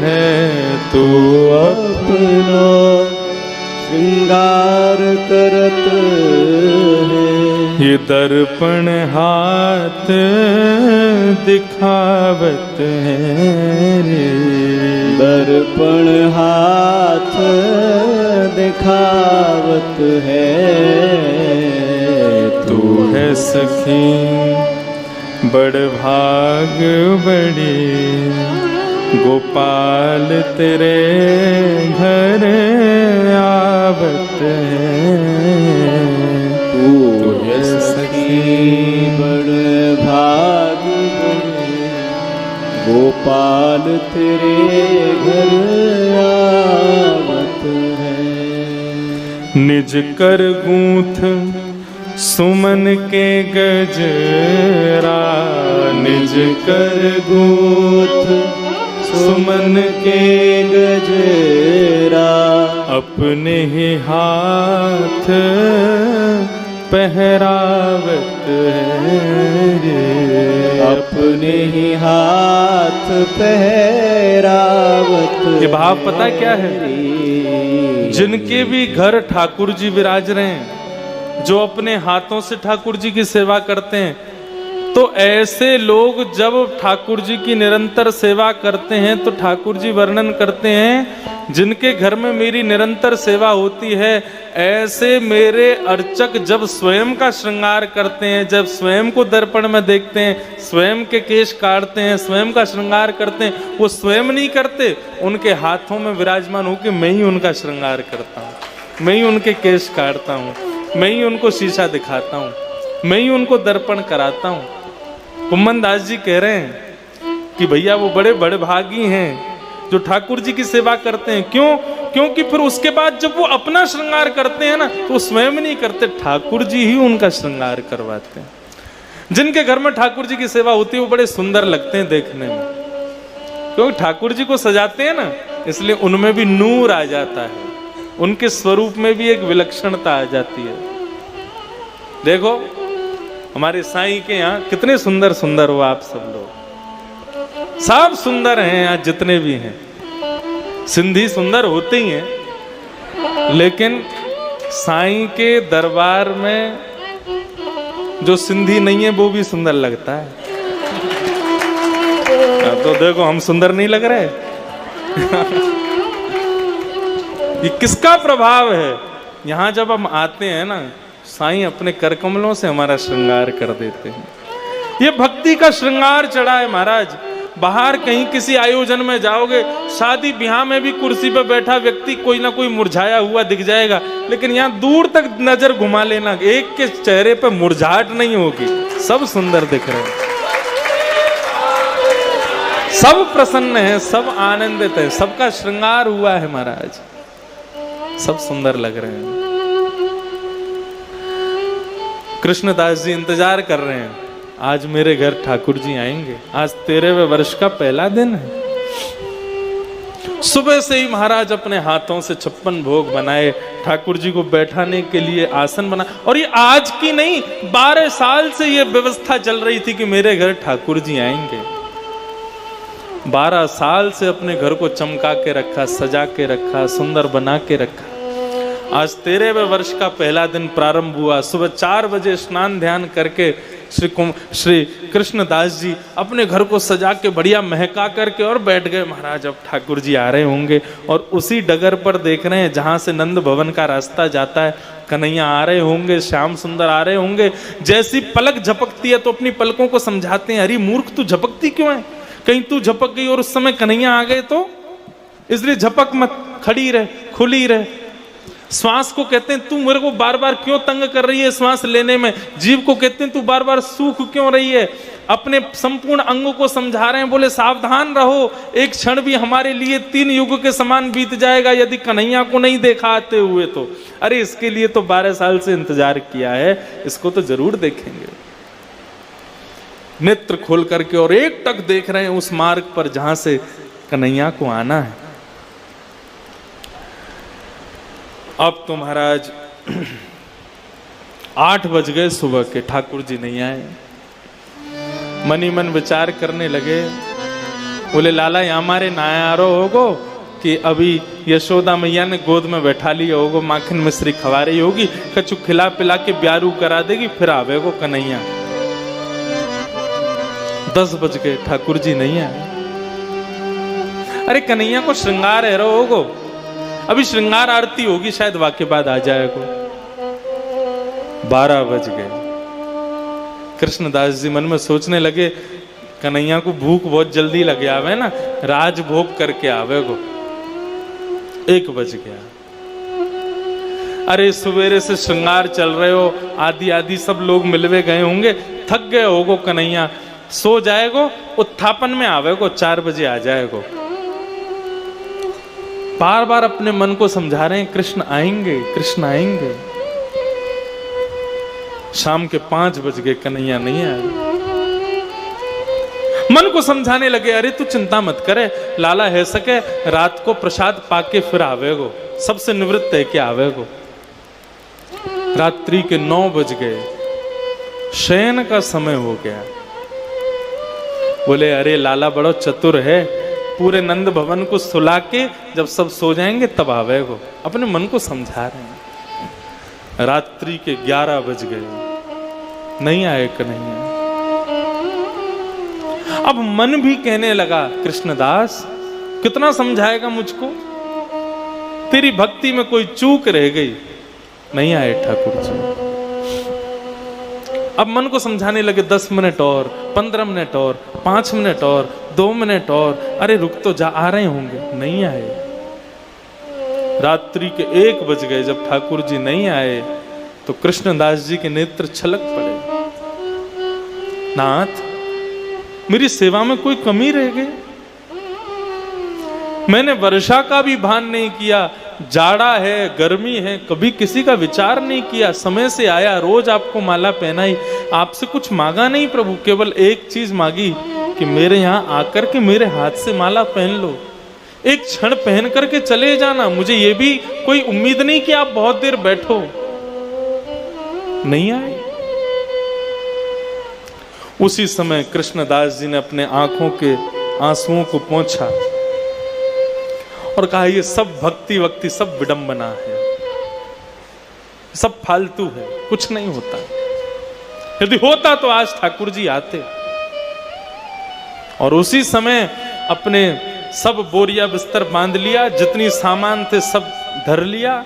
है, तू अपनो श्रृंगार करत है। ये दर्पण हाथ दिखावत है रे, दर्पण हाथ दिखावत है। तू है सखी बड़ भाग बड़ी, गोपाल तेरे घर आवत है। तू है सखी बड़ भाग बड़ी, गोपाल तेरे घर आवत है। निज कर गूंथ सुमन के गजरा, निज कर गूंथ सुमन के गजरा, अपने ही हाथ पहरावत है रे, अपने ही हाथ पहरावत। ये भाव पता क्या है? जिनके भी घर ठाकुर जी विराज रहे हैं, जो अपने हाथों से ठाकुर जी की सेवा करते हैं, तो ऐसे लोग जब ठाकुर जी की निरंतर सेवा करते हैं तो ठाकुर जी वर्णन करते हैं, जिनके घर में मेरी निरंतर सेवा होती है, ऐसे मेरे अर्चक जब स्वयं का श्रृंगार करते हैं, जब स्वयं को दर्पण में देखते हैं, स्वयं के केश काटते हैं, स्वयं का श्रृंगार करते हैं, वो स्वयं नहीं करते, उनके हाथों में विराजमान होकर मैं ही उनका श्रृंगार करता हूँ, मैं ही उनके केश काटता हूँ, मैं ही उनको शीशा दिखाता हूँ, मैं ही उनको दर्पण कराता हूँ। कुम्मन दास जी कह रहे हैं कि भैया वो बड़े बड़े भागी हैं जो ठाकुर जी की सेवा करते हैं। क्यों? क्योंकि फिर उसके बाद जब वो अपना श्रृंगार करते हैं ना, तो वो स्वयं नहीं करते, ठाकुर जी ही उनका श्रृंगार करवाते हैं। जिनके घर में ठाकुर जी की सेवा होती है वो बड़े सुंदर लगते हैं देखने में, क्योंकि ठाकुर जी को सजाते हैं ना, इसलिए उनमें भी नूर आ जाता है, उनके स्वरूप में भी एक विलक्षणता आ जाती है। देखो हमारे साईं के यहाँ कितने सुंदर सुंदर हो आप सब लोग, सब सुंदर हैं यहाँ जितने भी हैं। सिंधी सुंदर होते ही हैं, लेकिन साईं के दरबार में जो सिंधी नहीं है वो भी सुंदर लगता है। तो देखो हम सुंदर नहीं लग रहे ये किसका प्रभाव है? यहाँ जब हम आते हैं ना, साईं अपने कर कमलों से हमारा श्रृंगार कर देते हैं। ये भक्ति का श्रृंगार चढ़ा है महाराज। बाहर कहीं किसी आयोजन में जाओगे, शादी ब्याह में भी कुर्सी पर बैठा व्यक्ति कोई ना कोई मुरझाया हुआ दिख जाएगा, लेकिन यहाँ दूर तक नजर घुमा लेना, एक के चेहरे पर मुरझाहट नहीं होगी, सब सुंदर दिख रहे हैं, सब प्रसन्न है, सब आनंदित है, सबका श्रृंगार हुआ है महाराज, सब सुंदर लग रहे हैं। कृष्णदास जी इंतजार कर रहे हैं, आज मेरे घर ठाकुर जी आएंगे, आज 13वें वर्ष का पहला दिन है। सुबह से ही महाराज अपने हाथों से 56 भोग बनाए, ठाकुर जी को बैठाने के लिए आसन बना। और ये आज की नहीं, 12 साल से ये व्यवस्था चल रही थी कि मेरे घर ठाकुर जी आएंगे। 12 साल से अपने घर को चमका के रखा, सजा के रखा, सुंदर बना के रखा। आज 13वें वर्ष का पहला दिन प्रारंभ हुआ। सुबह 4 बजे स्नान ध्यान करके श्री कृष्णदास जी अपने घर को सजा के बढ़िया महका करके और बैठ गए। महाराज अब ठाकुर जी आ रहे होंगे, और उसी डगर पर देख रहे हैं जहां से नंद भवन का रास्ता जाता है, कन्हैया आ रहे होंगे, श्याम सुंदर आ रहे होंगे। जैसी पलक झपकती है तो अपनी पलकों को समझाते हैं, अरे मूर्ख तू झपकती क्यों है, कहीं तू झपक गई और उस समय कन्हैया आ गए तो, इसलिए झपक मत, खड़ी रहे, खुली रहे। श्वास को कहते हैं तू मेरे को बार बार क्यों तंग कर रही है श्वास लेने में। जीव को कहते हैं तू बार बार सूख क्यों रही है। अपने संपूर्ण अंगों को समझा रहे हैं, बोले सावधान रहो, एक क्षण भी हमारे लिए 3 युग के समान बीत जाएगा यदि कन्हैया को नहीं देखा आते हुए तो। अरे इसके लिए तो 12 साल से इंतजार किया है, इसको तो जरूर देखेंगे। नेत्र खोल करके और एक टक देख रहे हैं उस मार्ग पर जहां से कन्हैया को आना है। अब तो महाराज 8 बज गए सुबह के, ठाकुर जी नहीं आए। मनी मन विचार करने लगे, बोले लाला यहाँ हमारे नायारो होगो कि अभी यशोदा मैया ने गोद में बैठा लिया होगो, माखन मिश्री खवा रही होगी, कछु खिला पिला के ब्यारू करा देगी, फिर आवेगो कन्हैया। 10 बज गए, ठाकुर जी नहीं आए। अरे कन्हैया को श्रृंगार है रहो होगो, अभी श्रृंगार आरती होगी, शायद वाके बाद आ जाएगा। 12 बज गए। कृष्णदास जी मन में सोचने लगे, कन्हैया को भूख बहुत जल्दी लगे आवे ना, राज भोग करके आवे गो। 1 बज गया। अरे सवेरे से श्रृंगार चल रहे हो, आदि आदि सब लोग मिलवे गए होंगे, थक गए होगो कन्हैया, सो जाएगो, उत्थापन में आवेगो, 4 बजे आ जाएगो। बार बार अपने मन को समझा रहे हैं कृष्ण आएंगे, कृष्ण आएंगे। शाम के 5 बज गए, कन्हैया नहीं आए। मन को समझाने लगे, अरे तू चिंता मत करे, लाला है सके रात को प्रसाद पाके फिर आवेगो, सबसे निवृत्त है कि आवेगो। रात्रि के 9 बज गए, शयन का समय हो गया। बोले अरे लाला बड़ो चतुर है, पूरे नंद भवन को सुला के जब सब सो जाएंगे तब आवेगो। अपने मन को समझा रहे हैं। रात्रि के 11 बज गए, नहीं आए कन्हैया। अब मन भी कहने लगा, कृष्णदास कितना समझाएगा मुझको, तेरी भक्ति में कोई चूक रह गई, नहीं आए ठाकुर जी। अब मन को समझाने लगे, 10 मिनट और, 15 मिनट और, 5 मिनट और, 2 मिनट और, अरे रुक तो जा, आ रहे होंगे, नहीं आए। रात्रि के 1 बज गए। जब ठाकुर जी नहीं आए तो कृष्णदास जी के नेत्र छलक पड़े। नाथ, मेरी सेवा में कोई कमी रह गई? मैंने वर्षा का भी भान नहीं किया, जाड़ा है, गर्मी है, कभी किसी का विचार नहीं किया, समय से आया, रोज आपको माला पहनाई, आपसे कुछ मांगा नहीं प्रभु, केवल एक चीज मांगी कि मेरे यहाँ आकर के मेरे हाथ से माला पहन लो, एक क्षण पहन करके चले जाना, मुझे ये भी कोई उम्मीद नहीं कि आप बहुत देर बैठो। नहीं आए। उसी समय कृष्णदास जी ने अपने आंखों के आंसुओं को पोंछा और कहा, ये सब भक्ति वक्ति सब विडंबना है, सब फालतू है, कुछ नहीं होता। यदि होता तो आज ठाकुर जी आते। और उसी समय अपने सब बोरिया बिस्तर बांध लिया, जितनी सामान थे सब धर लिया,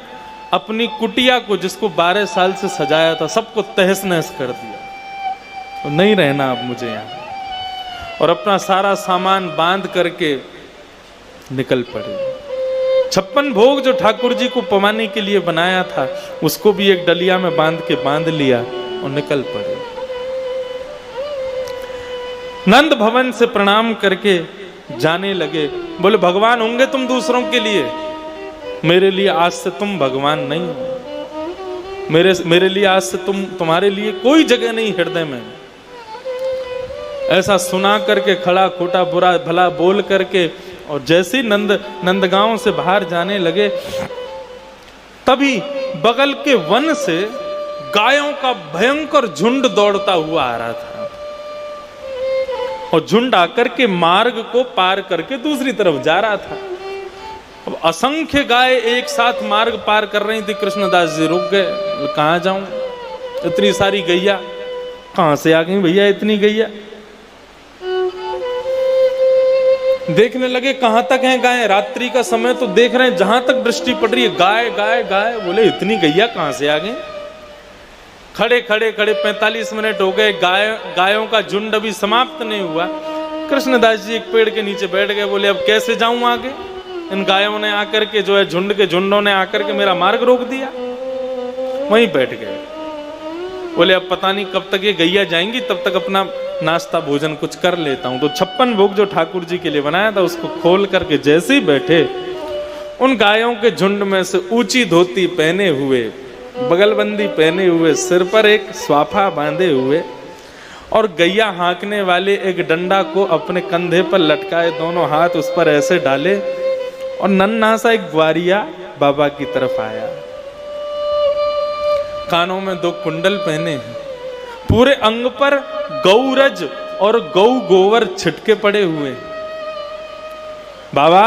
अपनी कुटिया को जिसको 12 साल से सजाया था सबको तहस नहस कर दिया, तो नहीं रहना अब मुझे यहाँ। और अपना सारा सामान बांध करके निकल पड़े। 56 भोग जो ठाकुर जी को पवाने के लिए बनाया था उसको भी एक डलिया में बांध लिया और निकल पड़े। नंद भवन से प्रणाम करके जाने लगे। बोले भगवान होंगे तुम दूसरों के लिए, मेरे लिए आज से तुम भगवान नहीं हो। मेरे लिए आज से तुम्हारे लिए कोई जगह नहीं हृदय में। ऐसा सुना करके, खड़ा खोटा बुरा भला बोल करके और जैसे ही नंदगांव से बाहर जाने लगे, तभी बगल के वन से गायों का भयंकर झुंड दौड़ता हुआ आ रहा था, और झुंड आकर के मार्ग को पार करके दूसरी तरफ जा रहा था। अब असंख्य गाय एक साथ मार्ग पार कर रही थी। कृष्णदास जी रुक गए, कहाँ जाऊं, इतनी सारी गैया कहां से आ गई भैया, इतनी गैया। देखने लगे कहां तक हैं गाय, रात्रि का समय तो देख रहे हैं, जहां तक दृष्टि पड़ रही है गाय गाय गाय। बोले इतनी गैया कहां से आ गई। खड़े खड़े 45 मिनट हो गए, गायों का झुंड अभी समाप्त नहीं हुआ। कृष्णदास जी एक पेड़ के नीचे बैठ गए, बोले अब कैसे जाऊं आगे, इन गायों ने आकर के जो है झुंड के झुंडों ने आकर के मेरा मार्ग रोक दिया। वहीं बैठ गए, बोले अब पता नहीं कब तक ये गैया जाएंगी, तब तक अपना नाश्ता भोजन कुछ कर लेता हूं। तो 56 भोग जो ठाकुर जी के लिए बनाया था उसको खोल करके जैसे ही बैठे, उन गायों के झुंड में से ऊंची धोती पहने हुए, बगलबंदी पहने हुए, सिर पर एक स्वाफा बांधे हुए और गैया हाँकने वाले एक डंडा को अपने कंधे पर लटकाए, दोनों हाथ उस पर ऐसे डाले, और नन्हा सा एक ग्वारिया बाबा की तरफ आया। कानों में 2 कुंडल पहने हैं, पूरे अंग पर गौरज और गौ गोवर छिटके पड़े हुए। बाबा,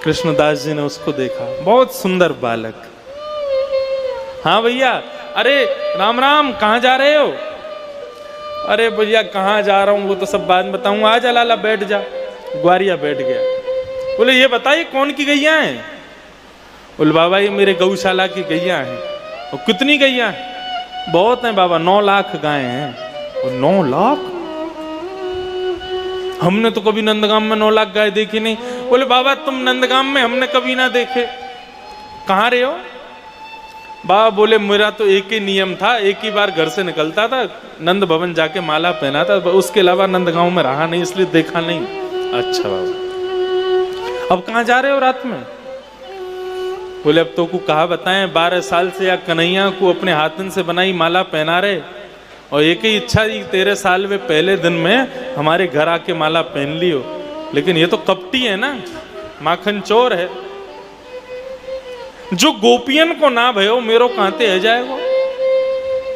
कृष्णदास जी ने उसको देखा, बहुत सुंदर बालक। हाँ भैया, अरे राम राम, कहाँ जा रहे हो। अरे भैया कहाँ जा रहा हूँ वो तो सब बाद में बताऊंगा, आजा लाला बैठ जा। ग्वारिया बैठ गया। बोले ये बताइए कौन की गैया हैं। बोले बाबा ये मेरे गौशाला की गैया हैं। और कितनी गैया हैं। बहुत हैं बाबा, 9 लाख गाय हैं। और 9 लाख, हमने तो कभी नंदगाम में 9 लाख गाय देखी नहीं। बोले बाबा तुम नंदगाम में, हमने कभी ना देखे। कहाँ रहे हो। बाबा बोले मेरा तो एक ही नियम था, एक ही बार घर से निकलता था, नंद भवन जाके माला पहना था, उसके अलावा नंदगांव में रहा नहीं, इसलिए देखा नहीं। अच्छा बाबा, अब कहाँ जा रहे हो रात में। बोले अब तो को कहा बताएं, 12 साल से या कन्हैया को अपने हाथन से बनाई माला पहना रहे, और एक ही इच्छा थी 13 साल में पहले दिन में हमारे घर आके माला पहन लियो। लेकिन ये तो कपटी है ना, माखन चोर है। जो गोपियन को ना भयो मेरो कांते है जाएगो।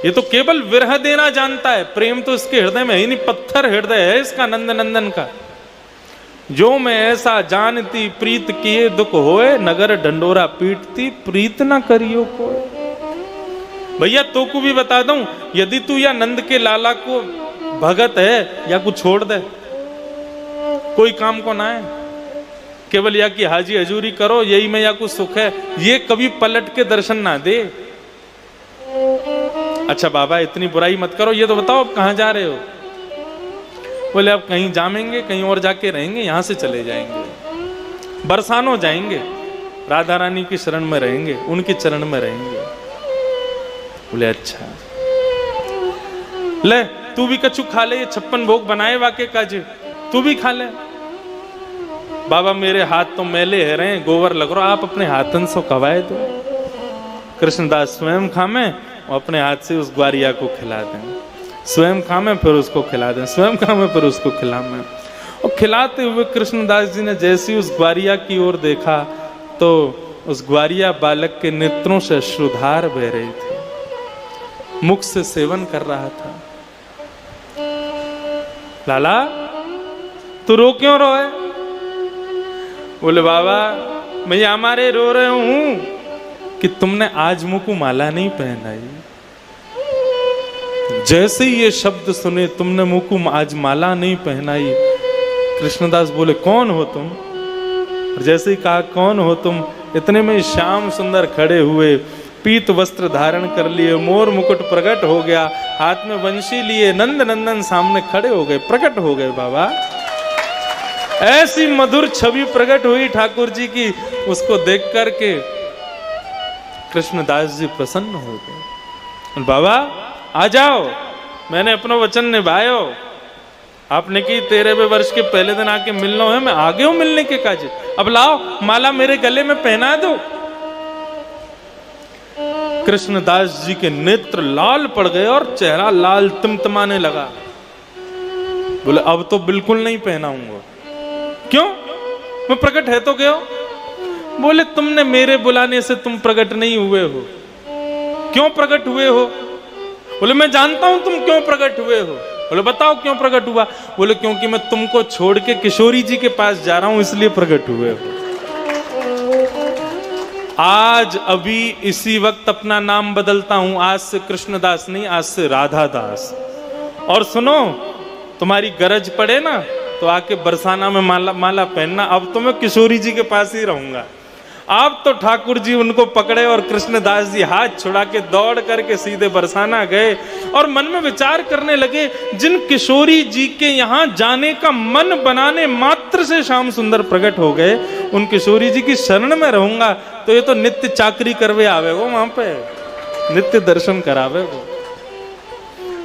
ये तो केवल विरह देना जानता है, प्रेम तो इसके हृदय में ही नहीं, पत्थर हृदय है इसका नंद नंदन का। जो मैं ऐसा जानती प्रीत किए दुख होए, नगर ढंडोरा पीटती प्रीत ना करियो कोई। भैया तो को भी बता दूं, यदि तू या नंद के लाला को भगत है या कुछ छोड़ दे, कोई काम को ना है, केवल या कि हाजी हजूरी करो, यही में या कुछ सुख है, ये कभी पलट के दर्शन ना दे। अच्छा बाबा इतनी बुराई मत करो, ये तो बताओ अब कहाँ जा रहे हो। बोले अब कहीं जामेंगे, कहीं और जाके रहेंगे, यहां से चले जाएंगे, बरसानो जाएंगे, राधा रानी की शरण में रहेंगे, उनके चरण में रहेंगे। बोले अच्छा, ले तू भी कछु खा ले, ये 56 भोग बनाए वाके काजे, तू भी खा ले। बाबा मेरे हाथ तो मैले है रहे, गोबर लग रहा, आप अपने हाथन से कवाए दो। कृष्णदास स्वयं खामे और अपने हाथ से उस ग्वारिया को खिला दें, स्वयं खामे फिर उसको खिला दें, स्वयं खामे फिर उसको खिलाएं। और खिलाते हुए कृष्णदास जी ने जैसे ही उस ग्वारिया की ओर देखा तो उस ग्वारिया बालक के नेत्रों से अश्रुधार बह रही थी, मुख से सेवन कर रहा था। लाला तू रो क्यों रोए। बोले बाबा मैं हमारे रो रहे हूं कि तुमने आज मुझको माला नहीं पहनाई। जैसे ही ये शब्द सुने, तुमने मुझको आज माला नहीं पहनाई। कृष्णदास बोले कौन हो तुम। जैसे ही कहा कौन हो तुम, इतने में श्याम सुंदर खड़े हुए, पीत वस्त्र धारण कर लिए, मोर मुकुट प्रकट हो गया, हाथ में वंशी लिए, नंद नंदन सामने खड़े हो गए, प्रकट हो गए। बाबा ऐसी मधुर छवि प्रकट हुई ठाकुर जी की, उसको देख करके कृष्णदास जी प्रसन्न हो गए। बाबा आ जाओ, मैंने अपना वचन निभायो, आपने की 13वें वर्ष के पहले दिन आके मिलना है, मैं आगे हूं मिलने के काज। अब लाओ माला मेरे गले में पहना दो। कृष्णदास जी के नेत्र लाल पड़ गए और चेहरा लाल तिमतिमाने लगा। बोले अब तो बिल्कुल नहीं पहनाऊंगा। क्यों? मैं प्रकट है तो गया। बोले तुमने मेरे बुलाने से तुम प्रकट नहीं हुए हो। क्यों प्रकट हुए हो? बोले मैं जानता हूं तुम क्यों प्रकट हुए हो। बोले बताओ क्यों प्रकट हुआ। बोले क्योंकि मैं तुमको छोड़ के किशोरी जी के पास जा रहा हूं इसलिए प्रकट हुए हो। आज अभी इसी वक्त अपना नाम बदलता हूं, आज से कृष्णदास नहीं, आज से राधा दास। और सुनो, तुम्हारी गरज पड़े ना तो आके बरसाना में माला पहनना। अब तो मैं किशोरी जी के पास ही रहूंगा। आप तो ठाकुर जी उनको पकड़े और कृष्णदास जी हाथ छुड़ा के दौड़ करके सीधे बरसाना गए और मन में विचार करने लगे, जिन किशोरी जी के यहाँ जाने का मन बनाने मात्र से श्याम सुंदर प्रकट हो गए, उन किशोरी जी की शरण में रहूंगा तो ये तो नित्य चाकरी करवे आवेगो, वहां पे नित्य दर्शन करावेगो।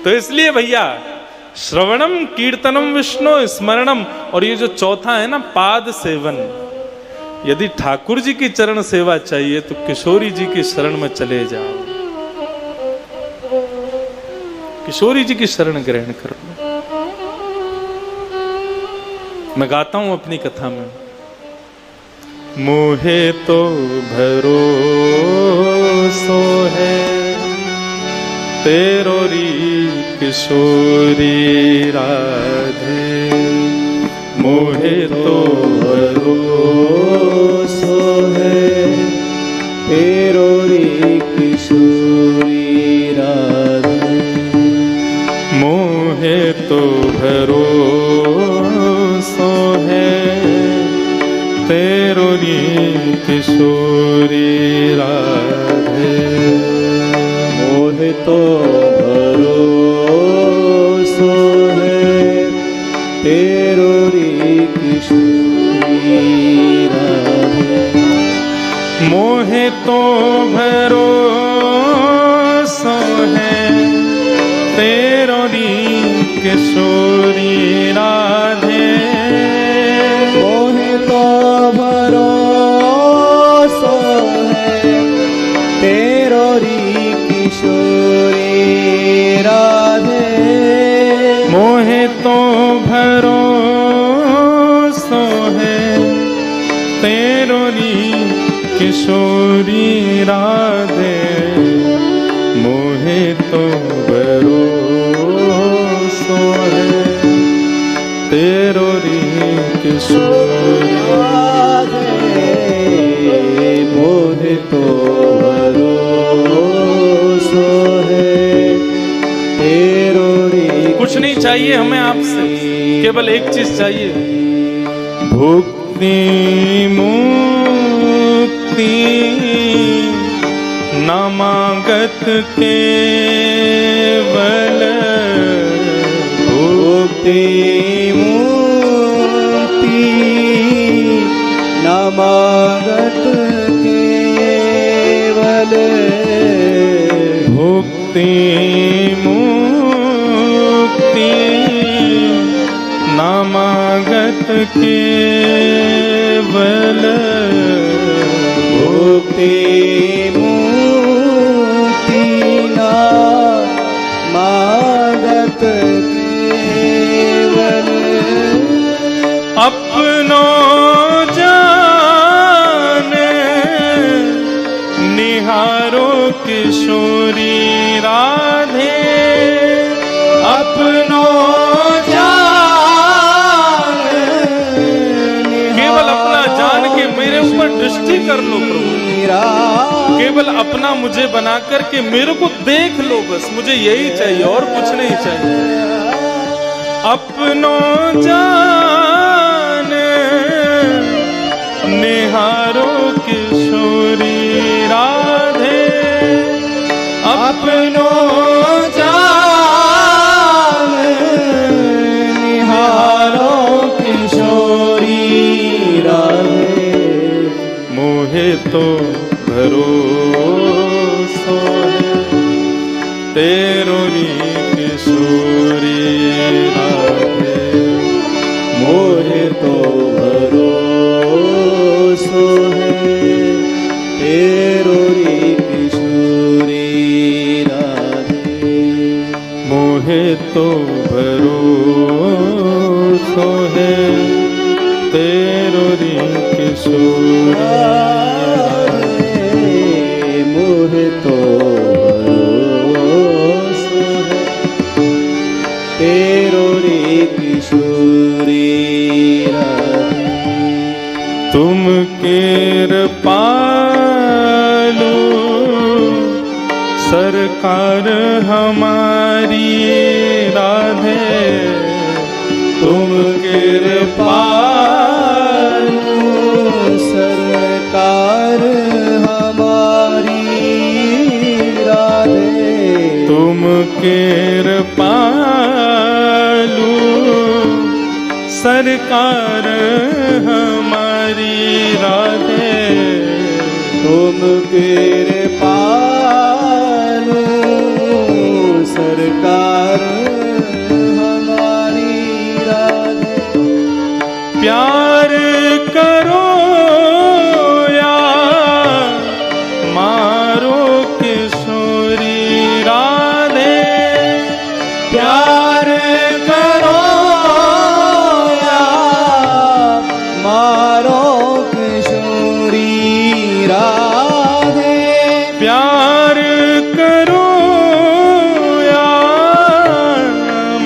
तो इसलिए भैया श्रवणम कीर्तनम विष्णु स्मरणम, और ये जो चौथा है ना पाद सेवन, यदि ठाकुर जी की चरण सेवा चाहिए तो किशोरी जी की शरण में चले जाओ, किशोरी जी की शरण ग्रहण कर लो। मैं गाता हूं अपनी कथा में, मोहे तो भरोसो है तेरो री किशोरी राधे, मोहे तो भरोसो है तेरो री किशोरी राधे, मोहे तो भरोसो है तेरो री किशोरी राधे, मोहे तो भरोसो है तेरो री किशोरी राधे, मोहे तो भरोसो है तेरो री किशोरी राधे, मोहे तो भरोसो है तेरो री किशोरी राधे, मोहे तो भरोसो है तेरो री किशोरी राधे, मोहे तो भरोसो है तेरो री किशोरी राधे, मोहे तो भरोसो है तेरो री। कुछ नहीं चाहिए हमें आपसे, केवल एक चीज चाहिए, भुक्ति मुक्ति नामागत केवल, भुक्ति मुक्ति नामागत केवल, भुक्ति मुक्ति नामागत केवल, भुक्ति मुक्ति नामागत केवल, अपनो जान निहारो किशोरी राधे, अपनो जान केवल अपना जान के मेरे ऊपर दृष्टि कर लो प्रभु, केवल अपना मुझे बना करके मेरे को देख लो, बस मुझे यही चाहिए और कुछ नहीं चाहिए। अपनो जान निहारो किशोरी राधे, अपनो जान निहारो किशोरी राधे, मोहे तो भरोसो है तेरो री किशोरी राधे, मोहे तो भरोसो है तेरो री किशोरी राधे, मोहे तो भरोसो है तेरो री किशोरी राधे मोहे तो भरोसो है तेरो रे किशोरी राधे तुम कृपालु सरकार हमारी राधे तुम कृपालु सरकार हमारी राधे तुम कृपालु सरकार हमारी राधे तुम कृपालु सरकार हमारी राधे प्यार करो या मारो किशोरी राधे प्यार करो या मारो किशोरी राधे प्यार करो या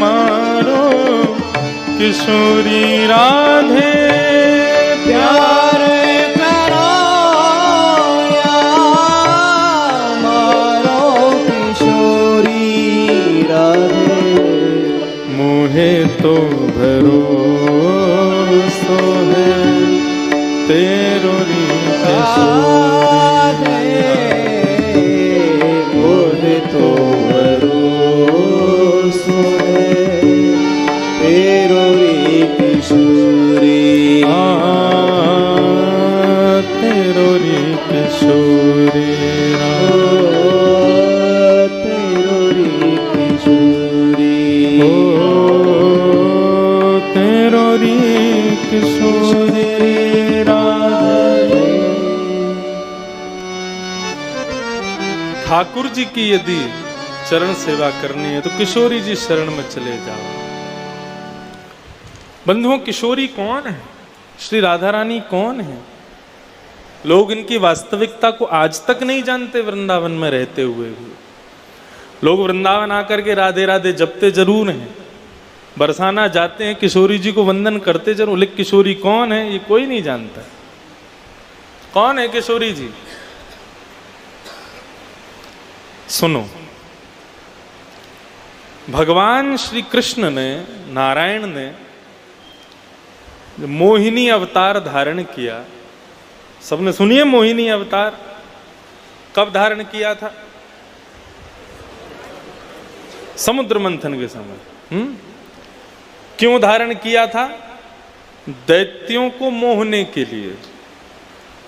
मारो किशोरी राधे प्यार करो या मारो किशोरी राधे मोहे तो भरोसो है तेरो री किशोरी मोहे तो भरोसो है तेरो रे किशोरी तेरो री किशोरी तेरो रे किशोरी तेरो री किशोरी राधे। ठाकुर जी की यदि चरण सेवा करनी है तो किशोरी जी शरण में चले जाओ। बंधुओं, किशोरी कौन है? श्री राधा रानी कौन है? लोग इनकी वास्तविकता को आज तक नहीं जानते। वृंदावन में रहते हुए भी लोग वृंदावन आकर के राधे राधे जपते जरूर हैं, बरसाना जाते हैं, किशोरी जी को वंदन करते जरूर, लेकिन किशोरी कौन है ये कोई नहीं जानता। कौन है किशोरी जी? सुनो, भगवान श्री कृष्ण ने, नारायण ने मोहिनी अवतार धारण किया। सबने सुनिए मोहिनी अवतार कब धारण किया था? समुद्र मंथन के समय। क्यों धारण किया था? दैत्यों को मोहने के लिए,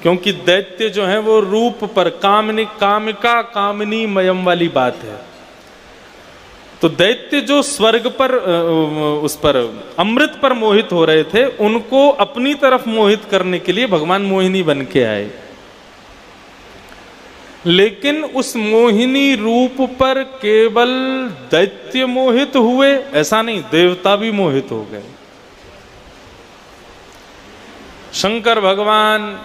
क्योंकि दैत्य जो है वो रूप पर कामिका कामिनी मयम वाली बात है। तो दैत्य जो स्वर्ग पर उस पर अमृत पर मोहित हो रहे थे, उनको अपनी तरफ मोहित करने के लिए भगवान मोहिनी बन के आए। लेकिन उस मोहिनी रूप पर केवल दैत्य मोहित हुए ऐसा नहीं, देवता भी मोहित हो गए। शंकर भगवान,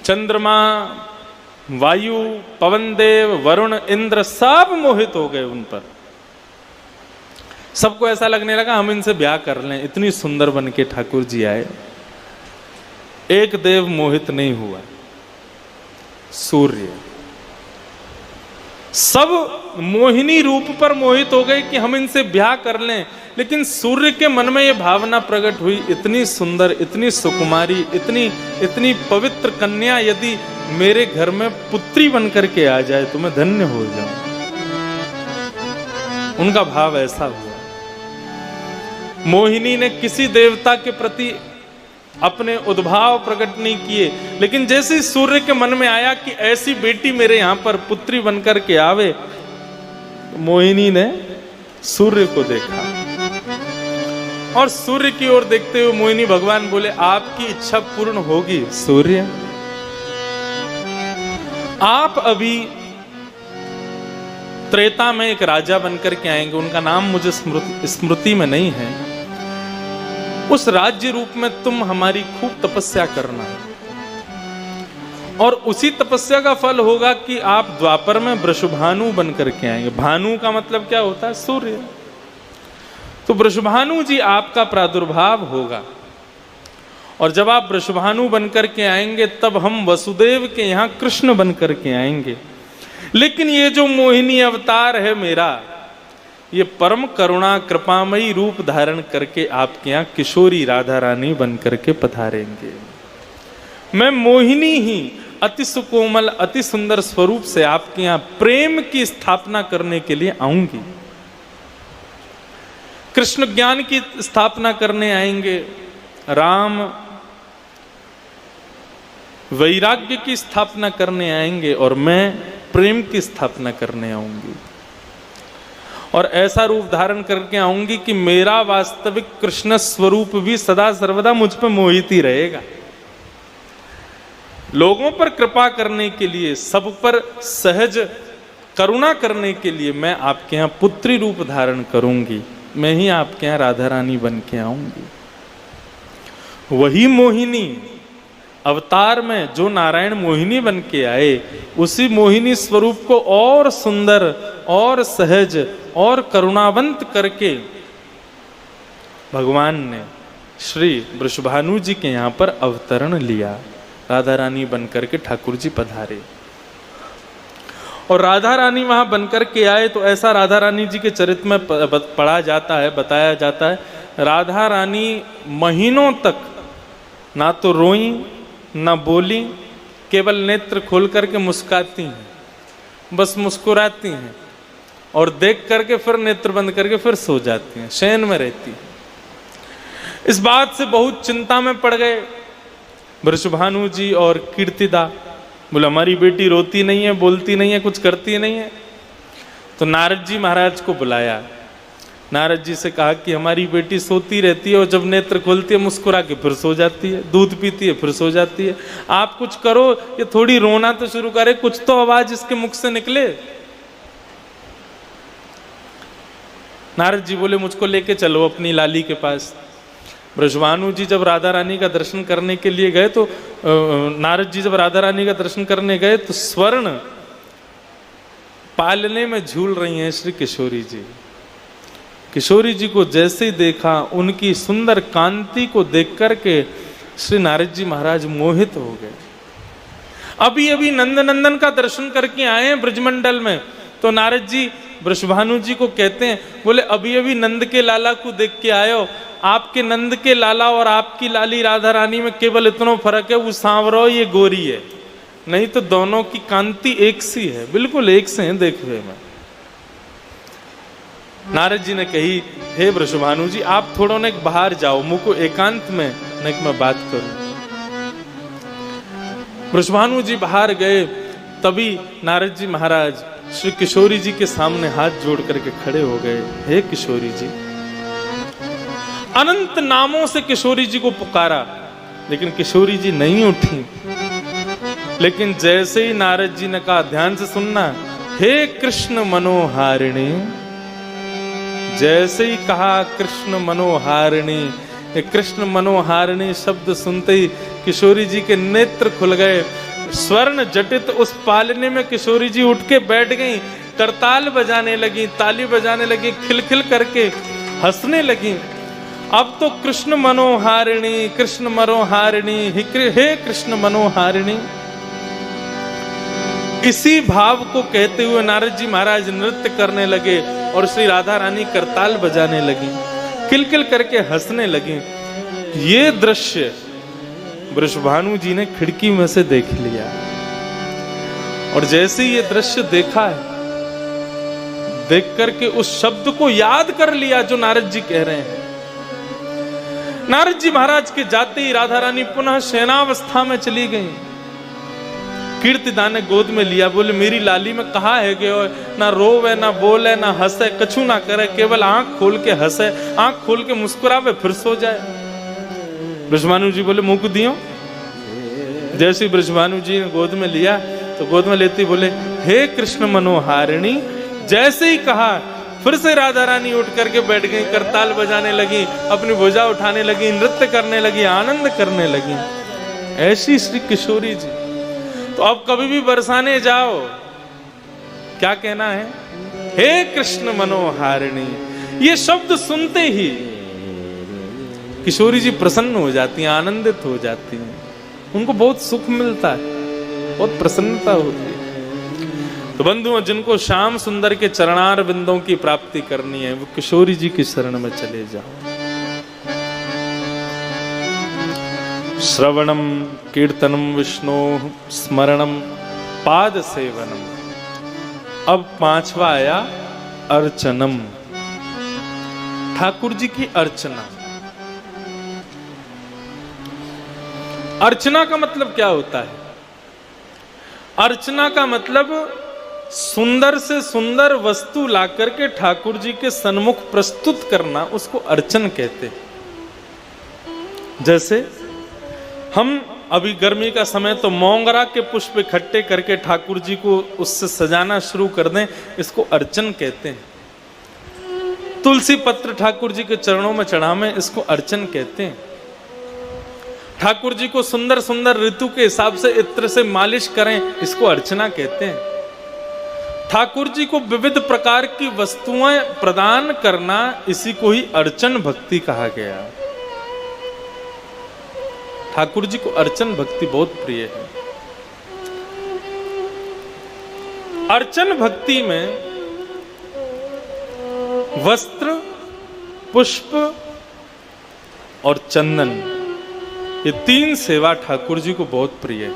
चंद्रमा, वायु, पवन देव, वरुण, इंद्र सब मोहित हो गए उन पर। सबको ऐसा लगने लगा हम इनसे ब्याह कर लें, इतनी सुंदर बन के ठाकुर जी आए। एक देव मोहित नहीं हुआ, सूर्य। सब मोहिनी रूप पर मोहित हो गए कि हम इनसे ब्याह कर लें, लेकिन सूर्य के मन में यह भावना प्रकट हुई, इतनी सुंदर, इतनी सुकुमारी, इतनी पवित्र कन्या यदि मेरे घर में पुत्री बनकर के आ जाए तो मैं धन्य हो जाऊं। उनका भाव ऐसा हुआ। मोहिनी ने किसी देवता के प्रति अपने उद्भाव प्रकट नहीं किए, लेकिन जैसे सूर्य के मन में आया कि ऐसी बेटी मेरे यहां पर पुत्री बनकर के आवे, मोहिनी ने सूर्य को देखा और सूर्य की ओर देखते हुए मोहिनी भगवान बोले, आपकी इच्छा पूर्ण होगी सूर्य। आप अभी त्रेता में एक राजा बनकर के आएंगे, उनका नाम मुझे स्मृति में नहीं है, उस राज्य रूप में तुम हमारी खूब तपस्या करना, और उसी तपस्या का फल होगा कि आप द्वापर में वृषभानु बन करके आएंगे। भानु का मतलब क्या होता है? सूर्य। तो वृषभानु जी आपका प्रादुर्भाव होगा, और जब आप वृषभानु बन करके आएंगे तब हम वसुदेव के यहाँ कृष्ण बन करके आएंगे। लेकिन ये जो मोहिनी अवतार है मेरा, ये परम करुणा कृपामयी रूप धारण करके आपके यहाँ किशोरी राधा रानी बन करके पधारेंगे। मैं मोहिनी ही अति सुकोमल अति सुंदर स्वरूप से आपके यहाँ प्रेम की स्थापना करने के लिए आऊंगी। कृष्ण ज्ञान की स्थापना करने आएंगे, राम वैराग्य की स्थापना करने आएंगे, और मैं प्रेम की स्थापना करने आऊंगी। और ऐसा रूप धारण करके आऊंगी कि मेरा वास्तविक कृष्ण स्वरूप भी सदा सर्वदा मुझ पर मोहित ही रहेगा। लोगों पर कृपा करने के लिए, सब पर सहज करुणा करने के लिए मैं आपके यहाँ पुत्री रूप धारण करूंगी। मैं ही आपके यहाँ राधा रानी बन के आऊंगी। वही मोहिनी अवतार में जो नारायण मोहिनी बन के आए, उसी मोहिनी स्वरूप को और सुंदर और सहज और करुणावंत करके भगवान ने श्री वृषभानु जी के यहाँ पर अवतरण लिया। राधा रानी बनकर के ठाकुर जी पधारे, और राधा रानी वहां बनकर के आए तो ऐसा राधा रानी जी के चरित्र में पढ़ा जाता है, बताया जाता है, राधा रानी महीनों तक ना तो रोई ना बोली, केवल नेत्र खोल करके मुस्कुराती हैं, बस मुस्कुराती हैं और देख करके फिर नेत्र बंद करके फिर सो जाती हैं, शयन में रहती हैं। इस बात से बहुत चिंता में पड़ गए वृषभानु जी और कीर्तिदा। बोले हमारी बेटी रोती नहीं है, बोलती नहीं है, कुछ करती नहीं है। तो नारद जी महाराज को बुलाया, नारद जी से कहा कि हमारी बेटी सोती रहती है और जब नेत्र खोलती है मुस्कुरा के फिर सो जाती है, दूध पीती है फिर सो जाती है, आप कुछ करो, ये थोड़ी रोना तो शुरू करे, कुछ तो आवाज इसके मुख से निकले। नारद जी बोले मुझको लेके चलो अपनी लाली के पास। वृषभानु जी जब राधा रानी का दर्शन करने के लिए गए तो नारद जी जब राधा रानी का दर्शन करने गए तो स्वर्ण पालने में झूल रही हैं श्री किशोरी जी। किशोरी जी को जैसे ही देखा, उनकी सुंदर कांति को देख करके श्री नारद जी महाराज मोहित हो गए। अभी अभी नंदनंदन का दर्शन करके आए हैं ब्रजमंडल में, तो नारद जी वृषभानु जी को कहते हैं, बोले अभी अभी नंद के लाला को देख के आयो, आपके नंद के लाला और आपकी लाली राधा रानी में केवल इतना फर्क है, वो सांवरो ये गोरी है, नहीं तो दोनों की कांति एक सी है, बिल्कुल एक से हैं देखे में। नारद जी ने कही, हे वृषभानु जी आप थोड़ा ने बाहर जाओ, मुझको एकांत में न मैं बात करूं। वृषभानु जी बाहर गए, तभी नारद जी महाराज श्री किशोरी जी के सामने हाथ जोड़ करके खड़े हो गए। हे किशोरी जी, अनंत नामों से किशोरी जी को पुकारा, लेकिन किशोरी जी नहीं उठी। लेकिन जैसे ही नारद जी ने कहा, ध्यान से सुनना, हे कृष्ण मनोहारिणी, जैसे ही कहा कृष्ण मनोहारिणी, कृष्ण मनोहारिणी शब्द सुनते ही किशोरी जी के नेत्र खुल गए। स्वर्ण जटित उस पालने में किशोरी जी उठ के बैठ गई, करताल बजाने लगी, ताली बजाने लगी, खिलखिल करके हंसने लगी। अब तो कृष्ण मनोहारिणी, कृष्ण मनोहारिणी, हे कृष्ण मनोहारिणी, इसी भाव को कहते हुए नारद जी महाराज नृत्य करने लगे और श्री राधा रानी करताल बजाने लगी, किलकिल करके हंसने लगी। ये दृश्य वृषभानु जी ने खिड़की में से देख लिया, और जैसे ये दृश्य देखा है, देख करके उस शब्द को याद कर लिया जो नारद जी कह रहे हैं। नारद जी महाराज के जाते ही राधा रानी पुनः शयनावस्था में चली गई। कीर्तिदा ने गोद में लिया, बोले मेरी लाली में कहा है कि ना रोवे ना बोले ना हंसे, कछु ना करे, केवल आंख खोल के हंसे, आंख खोल के मुस्कुरावे फिर सो जाए। वृषभानु जी बोले मुंह को दियो। जैसे वृषभानु जी ने गोद में लिया तो गोद में लेते बोले, हे कृष्ण मनोहारिणी, जैसे ही कहा फिर से राधा रानी उठ करके बैठ गई, करताल बजाने लगी, अपनी भुजा उठाने लगी, नृत्य करने लगी, आनंद करने लगी। ऐसी श्री किशोरी जी। तो अब कभी भी बरसाने जाओ, क्या कहना है? हे कृष्ण मनोहारिणी। ये शब्द सुनते ही किशोरी जी प्रसन्न हो जाती हैं, आनंदित हो जाती हैं, उनको बहुत सुख मिलता है, बहुत प्रसन्नता होती है। तो बंधुओं, जिनको श्याम सुंदर के चरणार बिंदों की प्राप्ति करनी है, वो किशोरी जी की शरण में चले जाओ। श्रवणम कीर्तनम विष्णु स्मरणम पाद सेवनम। अब पांचवा आया अर्चनम, ठाकुर जी की अर्चना। अर्चना का मतलब क्या होता है? अर्चना का मतलब सुंदर से सुंदर वस्तु लाकर के ठाकुर जी के सन्मुख प्रस्तुत करना, उसको अर्चन कहते हैं। जैसे हम अभी गर्मी का समय तो मोंगरा के पुष्प इकट्ठे करके ठाकुर जी को उससे सजाना शुरू कर दें, इसको अर्चन कहते हैं। तुलसी पत्र ठाकुर जी के चरणों में चढ़ावें, इसको अर्चन कहते हैं। ठाकुर जी को सुंदर सुंदर ऋतु के हिसाब से इत्र से मालिश करें, इसको अर्चना कहते हैं। ठाकुर जी को विविध प्रकार की वस्तुएं प्रदान करना, इसी को ही अर्चन भक्ति कहा गया। ठाकुर जी को अर्चन भक्ति बहुत प्रिय है। अर्चन भक्ति में वस्त्र, पुष्प और चंदन, ये तीन सेवा ठाकुर जी को बहुत प्रिय है।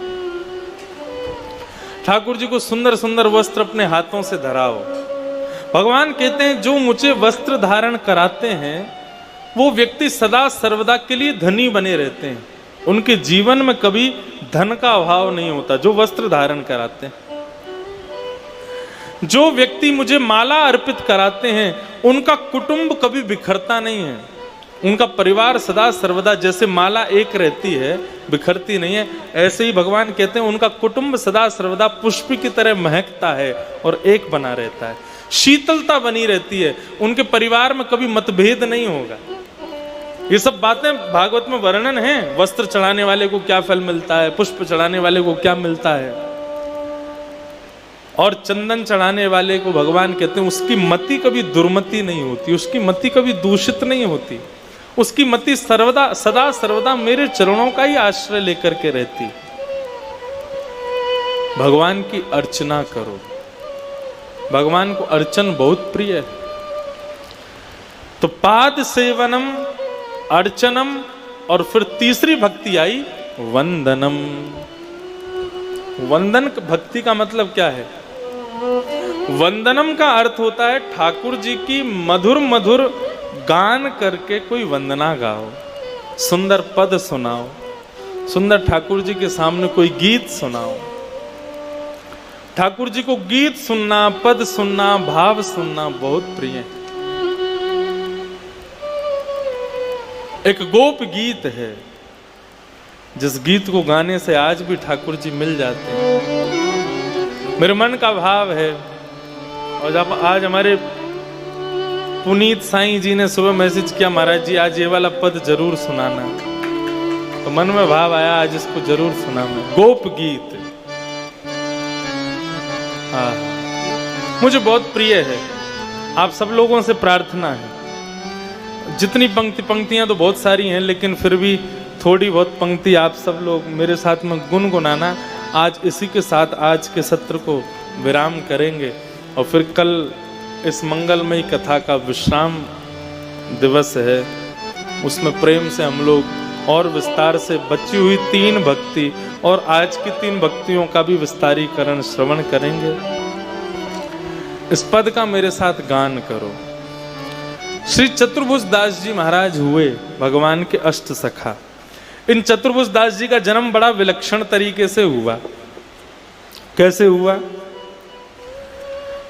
ठाकुर जी को सुंदर सुंदर वस्त्र अपने हाथों से धराओ। भगवान कहते हैं, जो मुझे वस्त्र धारण कराते हैं वो व्यक्ति सदा सर्वदा के लिए धनी बने रहते हैं। उनके जीवन में कभी धन का अभाव नहीं होता, जो वस्त्र धारण कराते हैं। जो व्यक्ति मुझे माला अर्पित कराते हैं उनका कुटुंब कभी बिखरता नहीं है। उनका परिवार सदा सर्वदा, जैसे माला एक रहती है, बिखरती नहीं है, ऐसे ही भगवान कहते हैं उनका कुटुंब सदा सर्वदा पुष्प की तरह महकता है और एक बना रहता है, शीतलता बनी रहती है। उनके परिवार में कभी मतभेद नहीं होगा। ये सब बातें भागवत में वर्णन है। वस्त्र चढ़ाने वाले को क्या फल मिलता है, पुष्प चढ़ाने वाले को क्या मिलता है, और चंदन चढ़ाने वाले को भगवान कहते हैं उसकी मति कभी दुर्मति नहीं होती, उसकी मति कभी दूषित नहीं होती, उसकी मति सर्वदा सदा सर्वदा मेरे चरणों का ही आश्रय लेकर के रहती। भगवान की अर्चना करो। भगवान को अर्चन बहुत प्रिय है। तो पाद सेवनम, अर्चनम, और फिर तीसरी भक्ति आई वंदनम। वंदन भक्ति का मतलब क्या है? वंदनम का अर्थ होता है ठाकुर जी की मधुर मधुर गान करके कोई वंदना गाओ, सुंदर पद सुनाओ, सुंदर ठाकुर जी के सामने कोई गीत सुनाओ। ठाकुर जी को गीत सुनना, पद सुनना, भाव सुनना बहुत प्रिय है। एक गोप गीत है, जिस गीत को गाने से आज भी ठाकुर जी मिल जाते हैं। मेरे मन का भाव है, और जब आज हमारे पुनीत साईं जी ने सुबह मैसेज किया, महाराज जी आज ये वाला पद जरूर सुनाना, तो मन में भाव आया आज इसको जरूर सुनाना। गोप गीत हाँ मुझे बहुत प्रिय है। आप सब लोगों से प्रार्थना है, जितनी पंक्तियां तो बहुत सारी हैं, लेकिन फिर भी थोड़ी बहुत पंक्ति आप सब लोग मेरे साथ में गुनगुनाना। आज इसी के साथ आज के सत्र को विराम करेंगे, और फिर कल इस मंगलमयी कथा का विश्राम दिवस है, उसमें प्रेम से हम लोग और विस्तार से बची हुई 3 भक्ति और आज की 3 भक्तियों का भी विस्तारीकरण श्रवण करेंगे। इस पद का मेरे साथ गान करो। श्री चतुर्भुज दास जी महाराज हुए भगवान के अष्ट सखा। इन चतुर्भुज दास जी का जन्म बड़ा विलक्षण तरीके से हुआ। कैसे हुआ?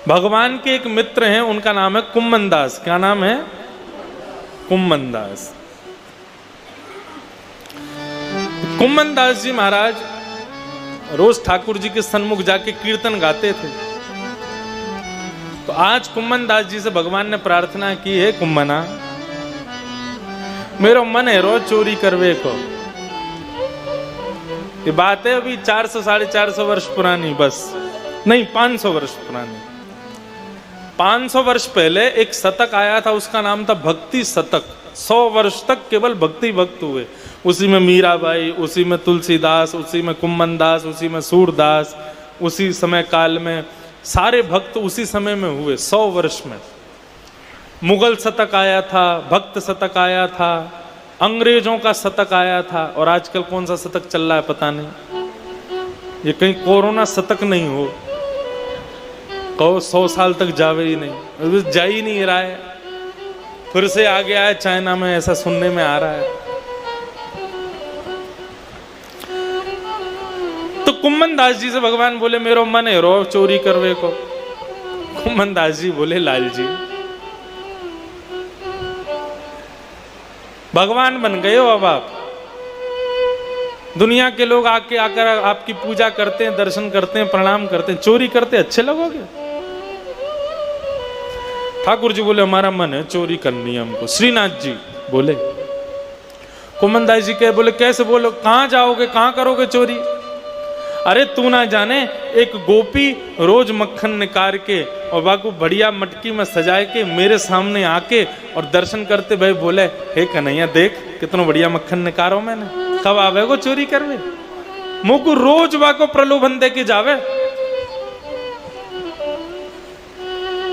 भगवान के एक मित्र हैं, उनका नाम है कुम्मन दास। क्या नाम है? कुम्मन दास। कुम्मन दास जी महाराज रोज ठाकुर जी के सन्मुख जाके कीर्तन गाते थे। तो आज कुम्मन दास जी से भगवान ने प्रार्थना की है, कुम्मना मेरा मन है रोज चोरी करवे को। ये बात है अभी 400 450 वर्ष पुरानी, बस नहीं 500 वर्ष पुरानी। 500 वर्ष पहले एक शतक आया था, उसका नाम था भक्ति शतक। 100 वर्ष तक केवल भक्ति भक्त हुए। उसी में मीराबाई, उसी में तुलसीदास, उसी में कुम्मन दास, उसी में सूरदास, उसी समय काल में सारे भक्त उसी समय में हुए। 100 वर्ष में मुगल शतक आया था, भक्त शतक आया था, अंग्रेजों का शतक आया था, और आजकल कौन सा शतक चल रहा है पता नहीं। ये कहीं कोरोना शतक नहीं हो, कहो 100 साल तक जावे ही नहीं, जा ही नहीं रहा है। फिर से आ गया है चाइना में, ऐसा सुनने में आ रहा है। तो कुम्मन दास जी से भगवान बोले मेरो मन है रो चोरी करवे को। कुम्मन दास जी बोले लाल जी भगवान बन गए हो अब आप। दुनिया के लोग आके आकर आपकी पूजा करते हैं, दर्शन करते हैं, प्रणाम करते हैं, चोरी करते अच्छे लगोगे? ठाकुर जी बोले हमारा मन है चोरी करनी है हमको। श्रीनाथ जी बोले, कुम्मन दास जी के बोले कैसे? बोलो कहां जाओगे, कहां करोगे चोरी? अरे तू ना जाने, एक गोपी रोज मक्खन निकाल के और बाकू बढ़िया मटकी में सजाए के मेरे सामने आके और दर्शन करते भाई बोले हे कन्हैया देख कितना बढ़िया मक्खन निकालो मैंने, कब आवे को चोरी करवे? मुझको रोज बाको प्रलोभन दे के जावे।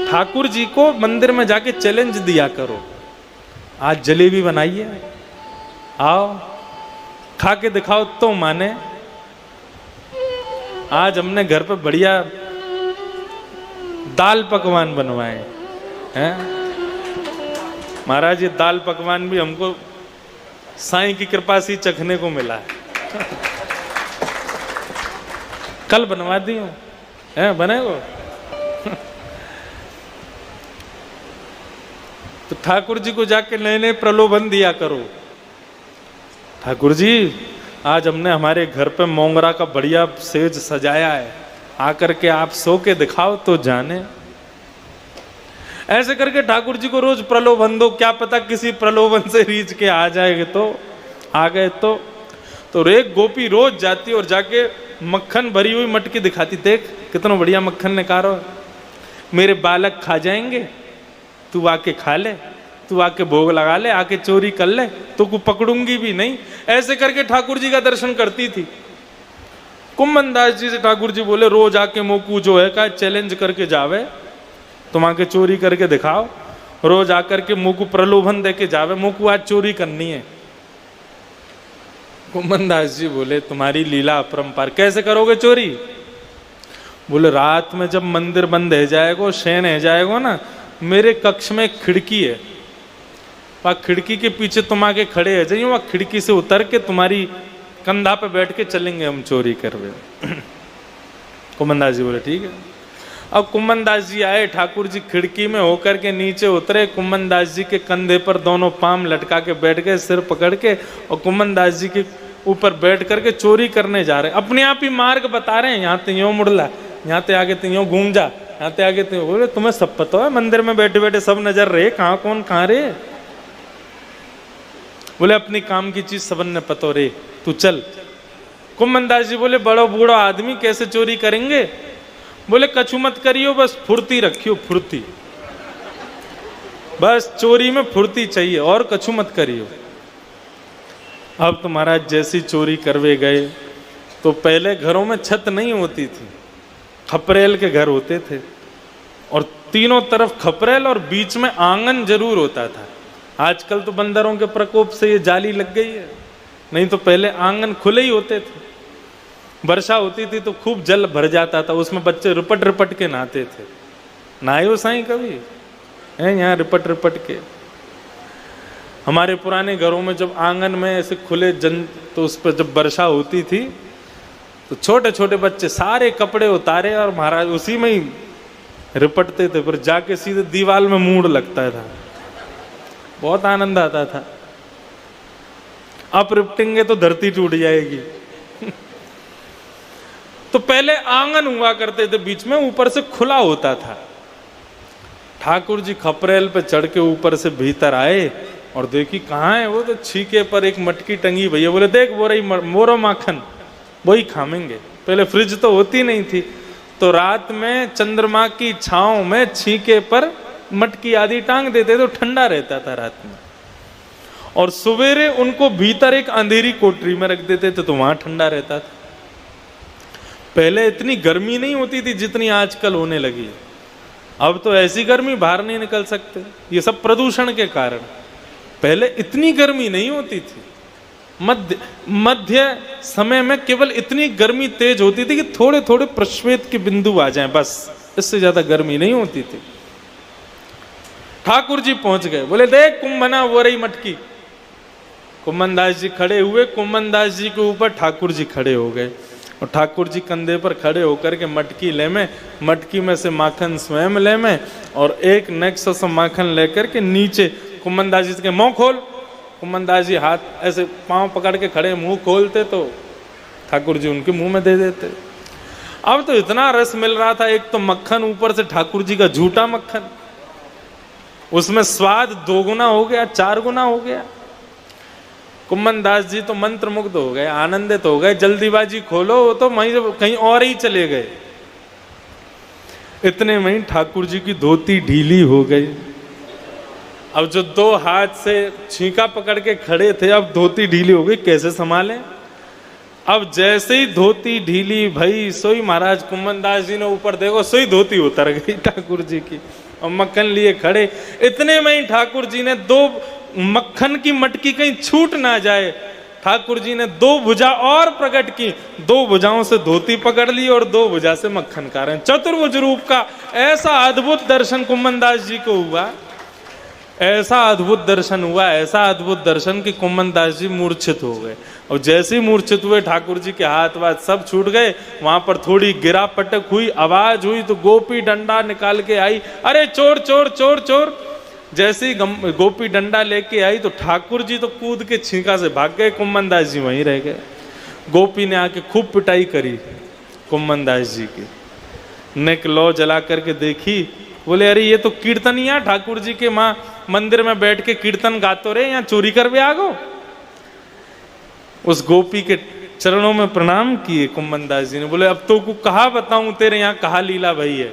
ठाकुर जी को मंदिर में जाके चैलेंज दिया करो, आज जलेबी बनाइए, आओ खा के दिखाओ तो माने। आज हमने घर पे बढ़िया दाल पकवान बनवाए हैं महाराज। ये दाल पकवान भी हमको साईं की कृपा से चखने को मिला है। कल बनवा दी हूं, है बनेगो? तो ठाकुर जी को जाके नए नए प्रलोभन दिया करो। ठाकुर जी आज हमने हमारे घर पे मोंगरा का बढ़िया सेज सजाया है, आकर के आप सो के दिखाओ तो जाने। ऐसे करके ठाकुर जी को रोज प्रलोभन दो, क्या पता किसी प्रलोभन से रीझ के आ जाएंगे तो आ गए तो एक गोपी रोज जाती और जाके मक्खन भरी हुई मटकी दिखाती, देख कितना बढ़िया मक्खन निकालो, मेरे बालक खा जाएंगे, तू आके खा ले, तू आके भोग लगा ले, आके चोरी कर ले, तो को पकड़ूंगी भी नहीं। ऐसे करके ठाकुर जी का दर्शन करती थी। कुम्मन दास जी से ठाकुर जी बोले रोज आके मोकू जो है का चैलेंज करके जावे, तुम आके चोरी करके दिखाओ, रोज आकर के मोकू प्रलोभन दे के जावे, मोकू आज चोरी करनी है। कुम्मन दास जी बोले तुम्हारी लीला अपरंपार, कैसे करोगे चोरी? बोले रात में जब मंदिर बंद है जाएगा, शयन है जाएगा ना, मेरे कक्ष में एक खिड़की है, वहाँ खिड़की के पीछे तुम आके खड़े है जाइए, वहाँ खिड़की से उतर के तुम्हारी कंधा पे बैठ के चलेंगे हम चोरी करवे। कुम्मन दास जी बोले ठीक है। अब कुम्मन दास जी आए, ठाकुर जी खिड़की में होकर के नीचे उतरे, कुम्मन दास जी के कंधे पर दोनों पाम लटका के बैठ गए, सिर पकड़ के, और कुम्मन दास जी के ऊपर बैठ करके चोरी करने जा रहे। अपने आप ही मार्ग बता रहे हैं, यहाँ ते यूँ मुड़ला, यहाँ ते आगे ते यूँ घूम जा, यहाँ ते आगे ते। बोले तुम्हें सब पता है, मंदिर में बैठे बैठे सब नजर रहे, कहाँ कौन कहाँ रे? बोले अपनी काम की चीज सबन ने पतो रे, तू चल। कुम्मन दास जी बोले बड़ो बूढ़ो आदमी कैसे चोरी करेंगे? बोले कछु मत करियो, बस फुर्ती रखियो, फुर्ती, बस चोरी में फुर्ती चाहिए और कछु मत करियो। अब तो महाराज जैसी चोरी करवे गए, तो पहले घरों में छत नहीं होती थी, खपरेल के घर होते थे, और तीनों तरफ खपरेल और बीच में आंगन जरूर होता था। आजकल तो बंदरों के प्रकोप से ये जाली लग गई है, नहीं तो पहले आंगन खुले ही होते थे। वर्षा होती थी तो खूब जल भर जाता था, उसमें बच्चे रिपट रिपट के नहाते थे। नहाए हो साईं कभी? है यहाँ रिपट रिपट के। हमारे पुराने घरों में जब आंगन में ऐसे खुले तो उस पर जब वर्षा होती थी तो छोटे छोटे बच्चे सारे कपड़े उतारे और महाराज उसी में ही रिपटते थे, फिर जाके सीधे दीवार में मूड लगता था, बहुत आनंद आता था। अब रिपटेंगे तो धरती टूट जाएगी। तो पहले आंगन हुआ करते थे बीच में, ऊपर से खुला होता था। ठाकुर जी खपरेल पे चढ़ के ऊपर से भीतर आए और देखी कहाँ है वो, तो छीके पर एक मटकी टंगी। भैया बोले देख वो रही मोरो माखन, वही खामेंगे। पहले फ्रिज तो होती नहीं थी, तो रात में चंद्रमा की छांव में छीके पर मटकी आदि टांग देते तो ठंडा रहता था रात में। और सवेरे उनको भीतर एक अंधेरी कोठरी में रख देते थे तो वहां ठंडा रहता था। पहले इतनी गर्मी नहीं होती थी जितनी आजकल होने लगी है। अब तो ऐसी गर्मी बाहर नहीं निकल सकते, ये सब प्रदूषण के कारण। पहले इतनी गर्मी नहीं होती थी। मध्य समय में केवल इतनी गर्मी तेज होती थी कि थोड़े थोड़े प्रश्वेत के बिंदु आ जाएं, बस, इससे ज्यादा गर्मी नहीं होती थी। ठाकुर जी पहुंच गए, बोले देख कुंभना वो रही मटकी। कुंभन दास जी खड़े हुए, कुंभन दास जी के ऊपर ठाकुर जी खड़े हो गए और ठाकुर जी कंधे पर खड़े होकर के मटकी ले में, मटकी में से माखन स्वयं ले में और एक नेक्स्ट से माखन लेकर के नीचे कुंभन दास जी के मुंह खोल। कुंभन दास जी हाथ ऐसे पांव पकड़ के खड़े, मुंह खोलते तो ठाकुर जी उनके मुंह में दे देते। अब तो इतना रस मिल रहा था, एक तो मक्खन, ऊपर से ठाकुर जी का झूठा मक्खन, उसमें स्वाद 2 गुना हो गया, 4 गुना हो गया। कुंभन दास जी तो मंत्र मुग्ध हो गए, आनंदित हो गए। जल्दीबाजी खोलो, वो तो वहीं कहीं और ही चले गए। इतने में ठाकुर जी की धोती ढीली हो गई। अब जो 2 हाथ से छींका पकड़ के खड़े थे, अब धोती ढीली हो गई, कैसे संभालें। अब जैसे ही धोती ढीली भई, सोई महाराज कुंभन दास जी ने ऊपर देखो, सोई धोती उतर गई ठाकुर जी की और मक्खन लिए खड़े। इतने में ही ठाकुर जी ने 2 मक्खन की मटकी कहीं छूट ना जाए, ठाकुर जी ने 2 भुजा और प्रकट की, 2 भुजाओं से धोती पकड़ ली और 2 भुजा से मक्खन कारण चतुर्भुज रूप का ऐसा अद्भुत दर्शन कुंभन दास जी को हुआ। ऐसा अद्भुत दर्शन हुआ, ऐसा अद्भुत दर्शन कि कुंभन दास जी मूर्छित हो गए। और जैसे ही मूर्छित हुए, ठाकुर जी के हाथ वाथ सब छूट गए। वहां पर थोड़ी गिरा पटक हुई, आवाज हुई तो गोपी डंडा निकाल के आई, अरे चोर चोर चोर चोर। जैसे ही गोपी डंडा लेके आई तो ठाकुर जी तो कूद के छींका से भाग गए, कुंभन दास जी वहीं रह गए। गोपी ने आके खूब पिटाई करी कुंभन दास जी की, नेक लौ जला करके देखी, बोले अरे ये तो कीर्तनिया ठाकुर जी के माँ मंदिर में बैठ के कीर्तन गातो रहे, यहाँ चोरी कर भी आगो। उस गोपी के चरणों में प्रणाम किए कुंभन दास जी ने, बोले अब तो को कहा बताऊं, तेरे यहाँ कहा लीला भई है,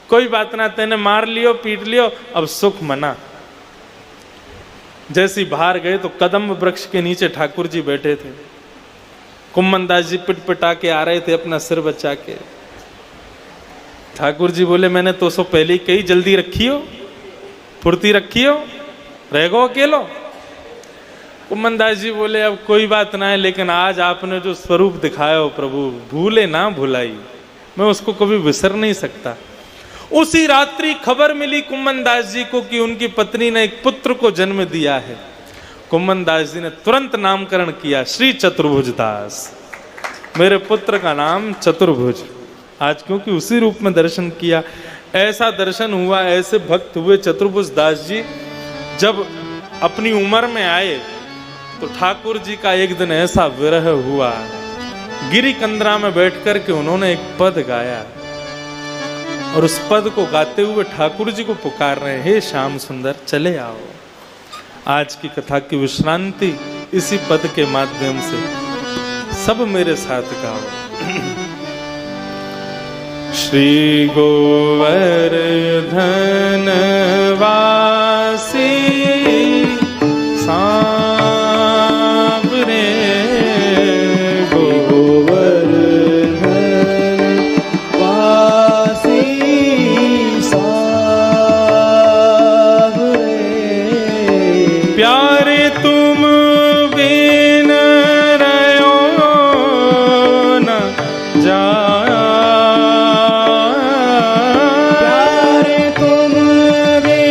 कोई बात ना, तेने मार लियो पीट लियो, अब सुख मना। जैसे बाहर गए तो कदम वृक्ष के नीचे ठाकुर जी बैठे थे। कुंभन दास जी पिटपिटा के आ रहे थे अपना सिर बचा के। ठाकुर जी बोले मैंने तो सो पहले ही कही, जल्दी रखियो, फुर्ती रखियो, रह गो अकेलो। कुंभन दास जी बोले अब कोई बात ना है, लेकिन आज आपने जो स्वरूप दिखाया हो प्रभु, भूले ना भुलाई, मैं उसको कभी विसर नहीं सकता। उसी रात्रि खबर मिली कुंभन दास जी को कि उनकी पत्नी ने एक पुत्र को जन्म दिया है। कुंभन दास जी ने तुरंत नामकरण किया, श्री चतुर्भुज दास, मेरे पुत्र का नाम चतुर्भुज। आज क्योंकि उसी रूप में दर्शन किया, ऐसा दर्शन हुआ, ऐसे भक्त हुए चतुर्भुज दास जी। जब अपनी उम्र में आए तो ठाकुर जी का एक दिन ऐसा विरह हुआ, गिरी कंदरा में बैठ कर के उन्होंने एक पद गाया और उस पद को गाते हुए ठाकुर जी को पुकार रहे हैं, हे श्याम सुंदर चले आओ। आज की कथा की विश्रांति इसी पद के माध्यम से सब मेरे साथ गाओ। श्री गोवर्धन वासी सांवरे, गोवर्धन वासी सांवरे, प्यारे तुम बिन रहो न जा, प्यारे तुम बिन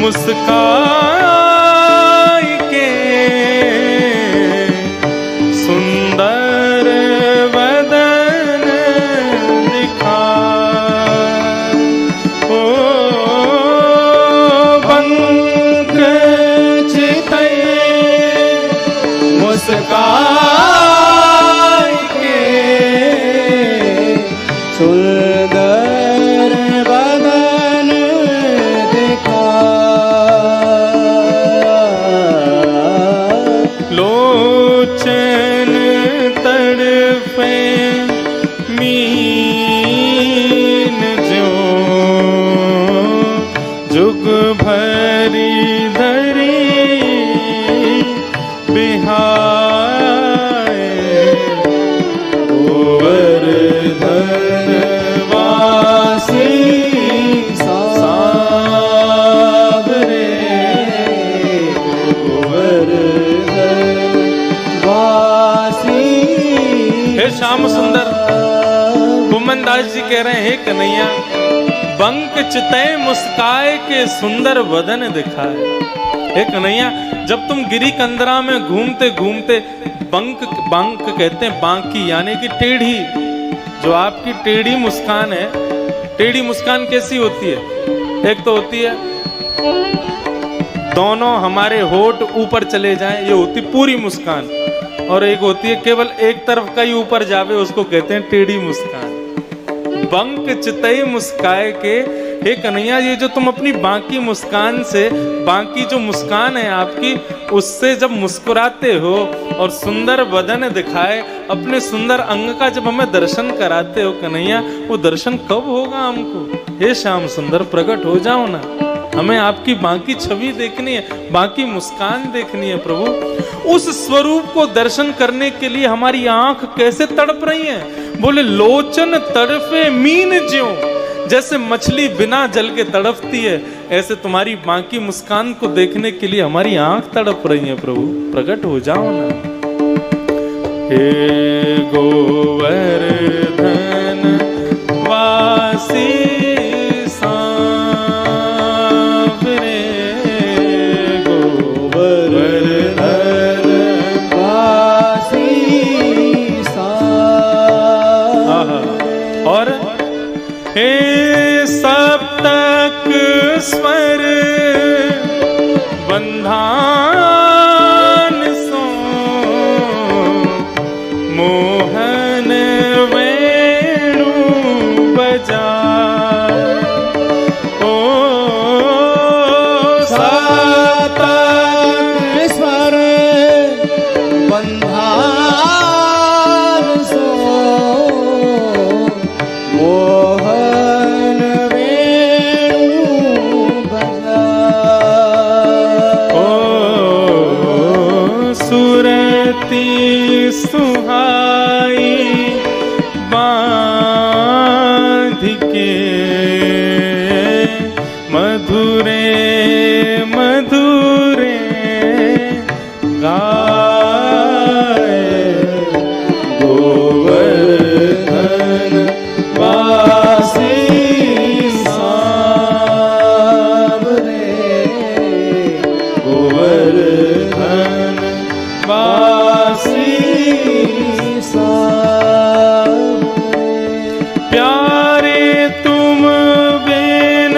मुस्काई के सुंदर बदन दिखाए। ओ बंक चितई मुस्काई के सुंदर बदन लोचन तड़पे मीन ज्यों जुग भरी धरी बिहाए। गोवर्धन वासी सावरे गोवर्धन वासी। हे श्याम सुंदर, भूमन दास जी कह रहे हैं, कन्हैया बंक चितय मुस्काए के सुंदर वदन दिखाए। हे कन्हैया, जब तुम गिरी कंदरा में घूमते घूमते बंक कहते हैं बांकी यानी कि टेढ़ी, जो आपकी टेढ़ी मुस्कान है। टेढ़ी मुस्कान कैसी होती है? एक तो होती है दोनों हमारे होठ ऊपर चले जाएं, ये होती पूरी मुस्कान। और एक होती है केवल एक तरफ का ही ऊपर जावे, उसको कहते हैं टेढ़ी मुस्कान। बंक चितई मुस्काए के, हे कन्हैया, ये जो तुम अपनी बाकी मुस्कान से, बाकी जो मुस्कान है आपकी, उससे जब मुस्कुराते हो और सुंदर बदन दिखाए, अपने सुंदर अंग का जब हमें दर्शन कराते हो कन्हैया, वो दर्शन कब होगा हमको? हे श्याम सुंदर, प्रकट हो जाओ ना, हमें आपकी बाकी छवि देखनी है, बाकी मुस्कान देखनी है प्रभु। उस स्वरूप को दर्शन करने के लिए हमारी आंख कैसे तड़प रही है? बोले लोचन तड़पे मीन ज्यों, जैसे मछली बिना जल के तड़पती है, ऐसे तुम्हारी बाकी मुस्कान को देखने के लिए हमारी आंख तड़प रही है प्रभु, प्रकट हो जाओ ना। हे गोवर्धन वासी सांवरे गोवर्धन वासी और हे सप्तक स्वर बंधान सो मोहन वेणु बजाए। ओ सप्तक स्वर बंधान सो मोहन वेणु बजाए। ओ सुरती सुहाई बांध के मधुरे मधुरे गाए। गोवर्धन वासी सांवरे गोवर्धन वासी सांवरे। प्यारे तुम बिन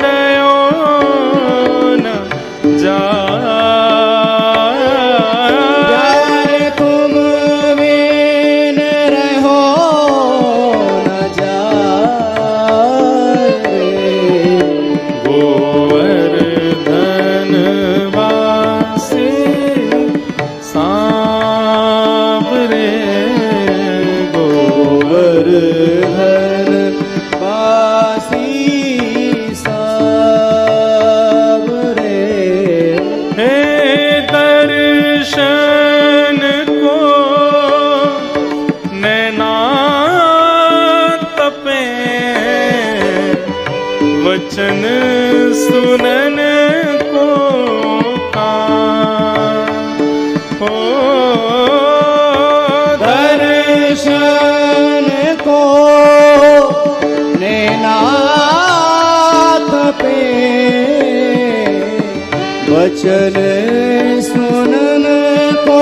रहो न जाए। प्यारे तुम बिन रहो न जाए। गोवर्धन वासी सांवरे गोवर्धन वासी सांवरे। हे दर्शन को नैना तपे, वचन सुनन को कान। हो दर्शन को नैना तपे, वचन सुनन को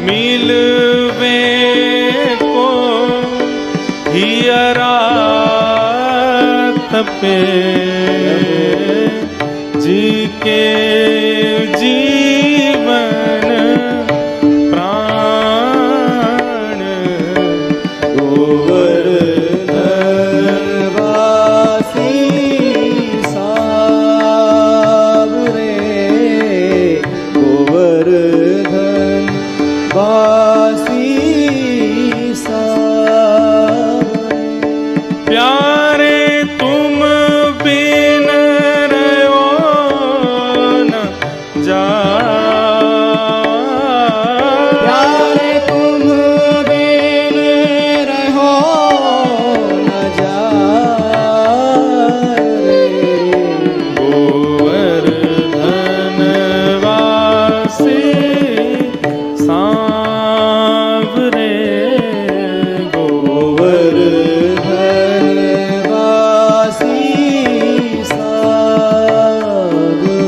मिलवे को हियरा तपे जी के जीवन प्राण गोवर्धनवासी सावरे गोवर्धनवासी सावरे प्यारे तुम बिन रहो न जाए प्यारे तुम बिन रहो न जाए गोवर्धनवासी सांवरे गोवर्धनवासी सावरे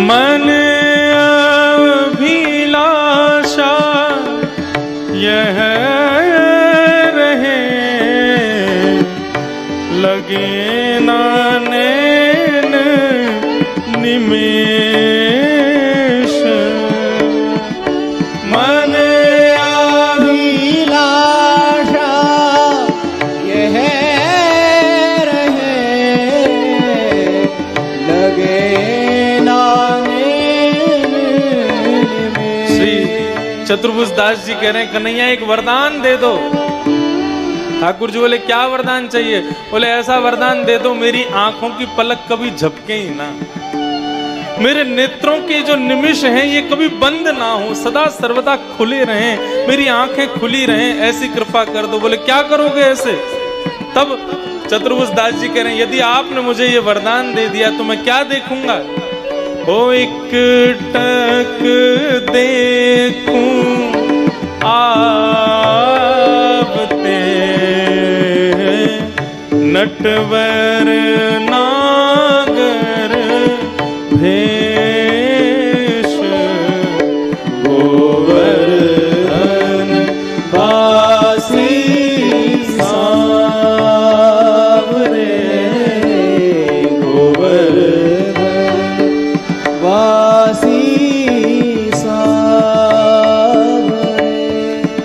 मन अभिलाषा यह रहे लगे ना नैन निमेष मन अभिलाषा यह रहे लगे नाने श्री चतुर्भुज दास जी कह रहे हैं कन्हैया एक वरदान दे दो। ठाकुर जी बोले क्या वरदान चाहिए? बोले ऐसा वरदान दे दो मेरी आंखों की पलक कभी झपके ही ना, मेरे नेत्रों के जो निमिष हैं ये कभी बंद ना हो, सदा सर्वदा खुले रहें, मेरी आंखें खुली रहें, ऐसी कृपा कर दो। बोले क्या करोगे ऐसे? तब चतुर्भुज दास जी कह रहे हैं यदि आपने मुझे ये वरदान दे दिया तो मैं क्या देखूंगा? ओ एक टक देखूं आवते नटवर नागर भेष गोवर्धनवासी सावरे गोवर्धनवासी सावरे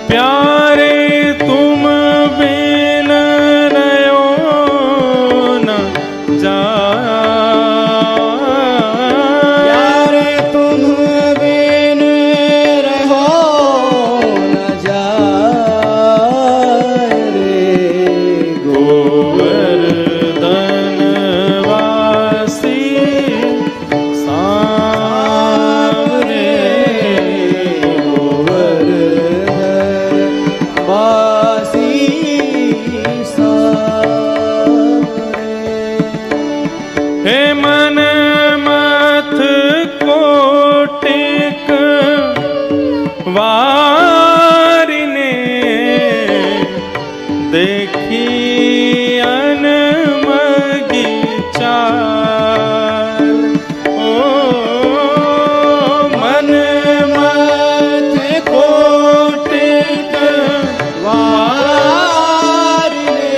प्यारे तुम बिन रहो न जाए प्यारे तुम बिन रहो न जाए रे गोवर्धनवासी सांवरे गोवर्धनवासी सावरे हे मन मथ कोटिक वारिने देखी अनमगी चाल ओ मन मत कोटिक वारिने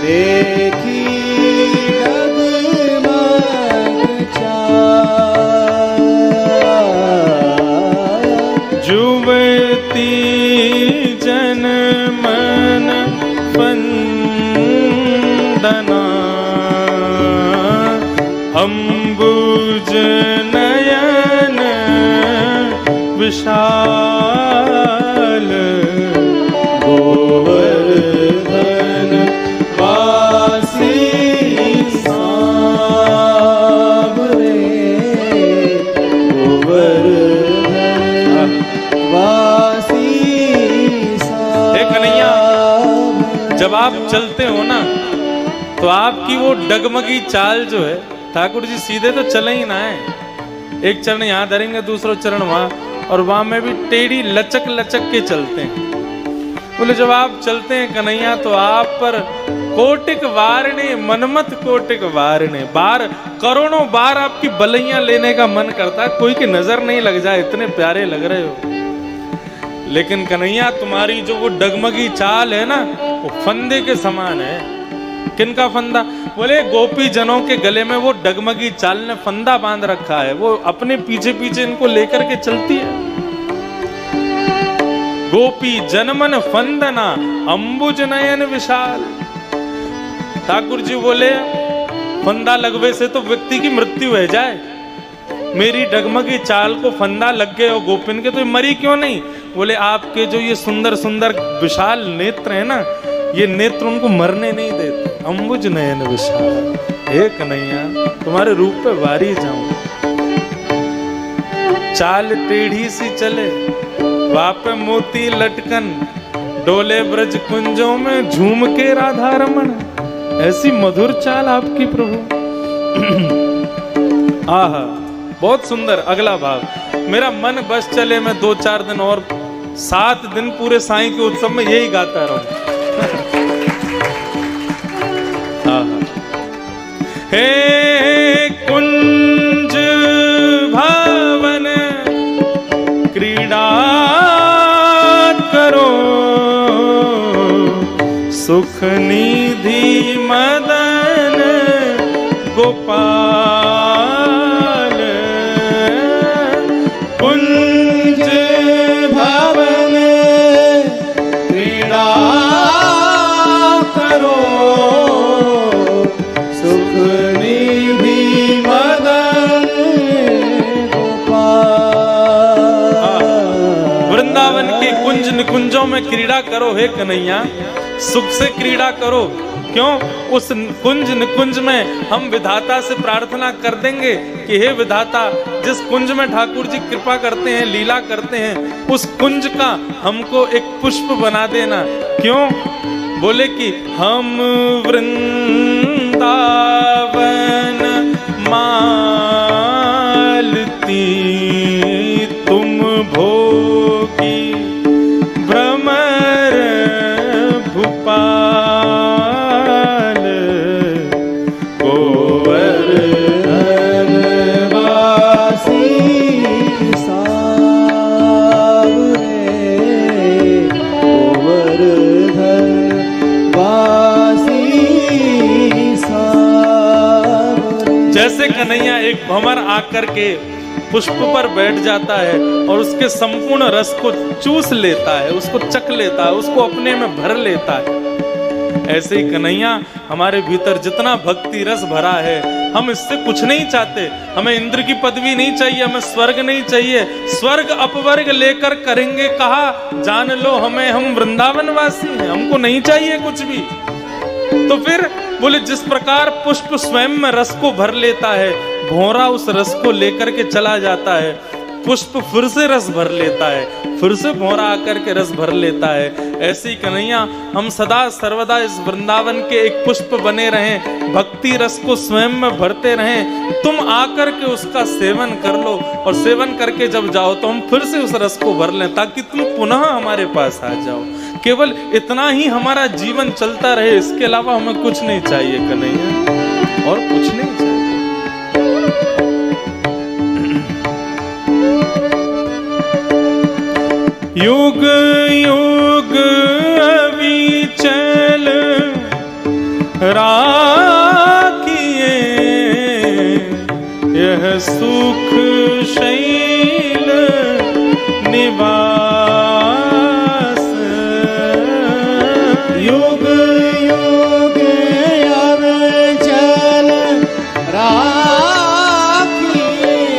देखी डगमग चाल जुवती जन मन वंदना अम्बुज नयन विशाल गोवर्धनवासी सावरे गोवर्धनवासी हे कन्हैया, सावरे जब आप चलते हो ना तो आपकी वो डगमगी चाल जो है ठाकुर जी सीधे तो चले ही ना है, एक चरण यहाँ धरेंगे दूसरा चरण वहां, और वहां में भी टेढ़ी लचक लचक के चलते हैं। बोले जब आप चलते हैं कन्हैया तो आप पर कोटिक वारणे मनमत कोटिक वारणे, बार करोड़ों बार आपकी बलैयां लेने का मन करता है, कोई की नजर नहीं लग जाए, इतने प्यारे लग रहे हो। लेकिन कन्हैया तुम्हारी जो वो डगमगी चाल है ना, वो फंदे के समान है। किनका फंदा? बोले गोपी जनों के गले में वो डगमगी चाल ने फंदा बांध रखा है, वो अपने पीछे पीछे इनको लेकर के चलती है। गोपी जनमन फंदना अंबुज नयन विशाल। ठाकुर जी बोले फंदा लगवे से तो व्यक्ति की मृत्यु हो जाए, मेरी डगमगी चाल को फंदा लग गए और गोपिन के तो मरी क्यों नहीं? बोले आपके जो ये सुंदर सुंदर विशाल नेत्र है ना, ये नेत्र उनको मरने नहीं देते। अंबुज नयन विशाल, हे कन्हैया तुम्हारे रूप पे वारी जाऊं। चाल टेढ़ी सी चले वापे मोती लटकन, डोले ब्रज कुंजों में झूम के राधा रमन। ऐसी मधुर चाल आपकी प्रभु। आहा बहुत सुंदर। अगला भाव, मेरा मन बस चले मैं 2-4 दिन और 7 दिन पूरे साईं के उत्सव में यही गाता रहूं। हे कुंज भवन क्रीड़ा करो, सुख निधि मदन गोपाल। कुंज भवन क्रीड़ा करो, सुख निधि मदन गोपाल। वृंदावन के कुंज निकुंजों में क्रीड़ा करो हे कन्हैया, सुख से क्रीड़ा करो। क्यों? उस कुंज निकुंज में हम विधाता से प्रार्थना कर देंगे कि हे विधाता, जिस कुंज में ठाकुर जी कृपा करते हैं, लीला करते हैं, उस कुंज का हमको एक पुष्प बना देना। क्यों? बोले कि हम वृंदावन मालती तुम भोगी भ्रमर भूपाल, गोवर्धन वासी सावरे, गोवर्धन वासी सावरे। जैसे कन्हैया एक भंवर आकर के पुष्प पर बैठ जाता है और उसके संपूर्ण रस को चूस लेता है, उसको चख लेता है, उसको अपने में भर लेता है, ऐसे ही कन्हैया हमारे भीतर जितना भक्ति रस भरा है, हम इससे कुछ नहीं चाहते। हमें इंद्र की पदवी नहीं चाहिए, हमें स्वर्ग नहीं चाहिए। स्वर्ग अपवर्ग लेकर करेंगे कहा, जान लो हमें हम वृंदावन वासी हैं, हमको नहीं चाहिए कुछ भी। तो फिर बोले जिस प्रकार पुष्प स्वयं में रस को भर लेता है, भौरा उस रस को लेकर के चला जाता है, पुष्प फिर से रस भर लेता है, फिर से भौरा आकर के रस भर लेता है। ऐसे ही कन्हैया हम सदा सर्वदा इस वृंदावन के एक पुष्प बने रहें, भक्ति रस को स्वयं में भरते रहें। तुम आकर के उसका सेवन कर लो और सेवन करके जब जाओ तो हम फिर से उस रस को भर लें, ताकि तुम पुनः हमारे पास आ जाओ। केवल इतना ही हमारा जीवन चलता रहे, इसके अलावा हमें कुछ नहीं चाहिए कन्हैया, और कुछ नहीं चाहिए। युग युग अविचल राखिए, यह सुख शैल निवास।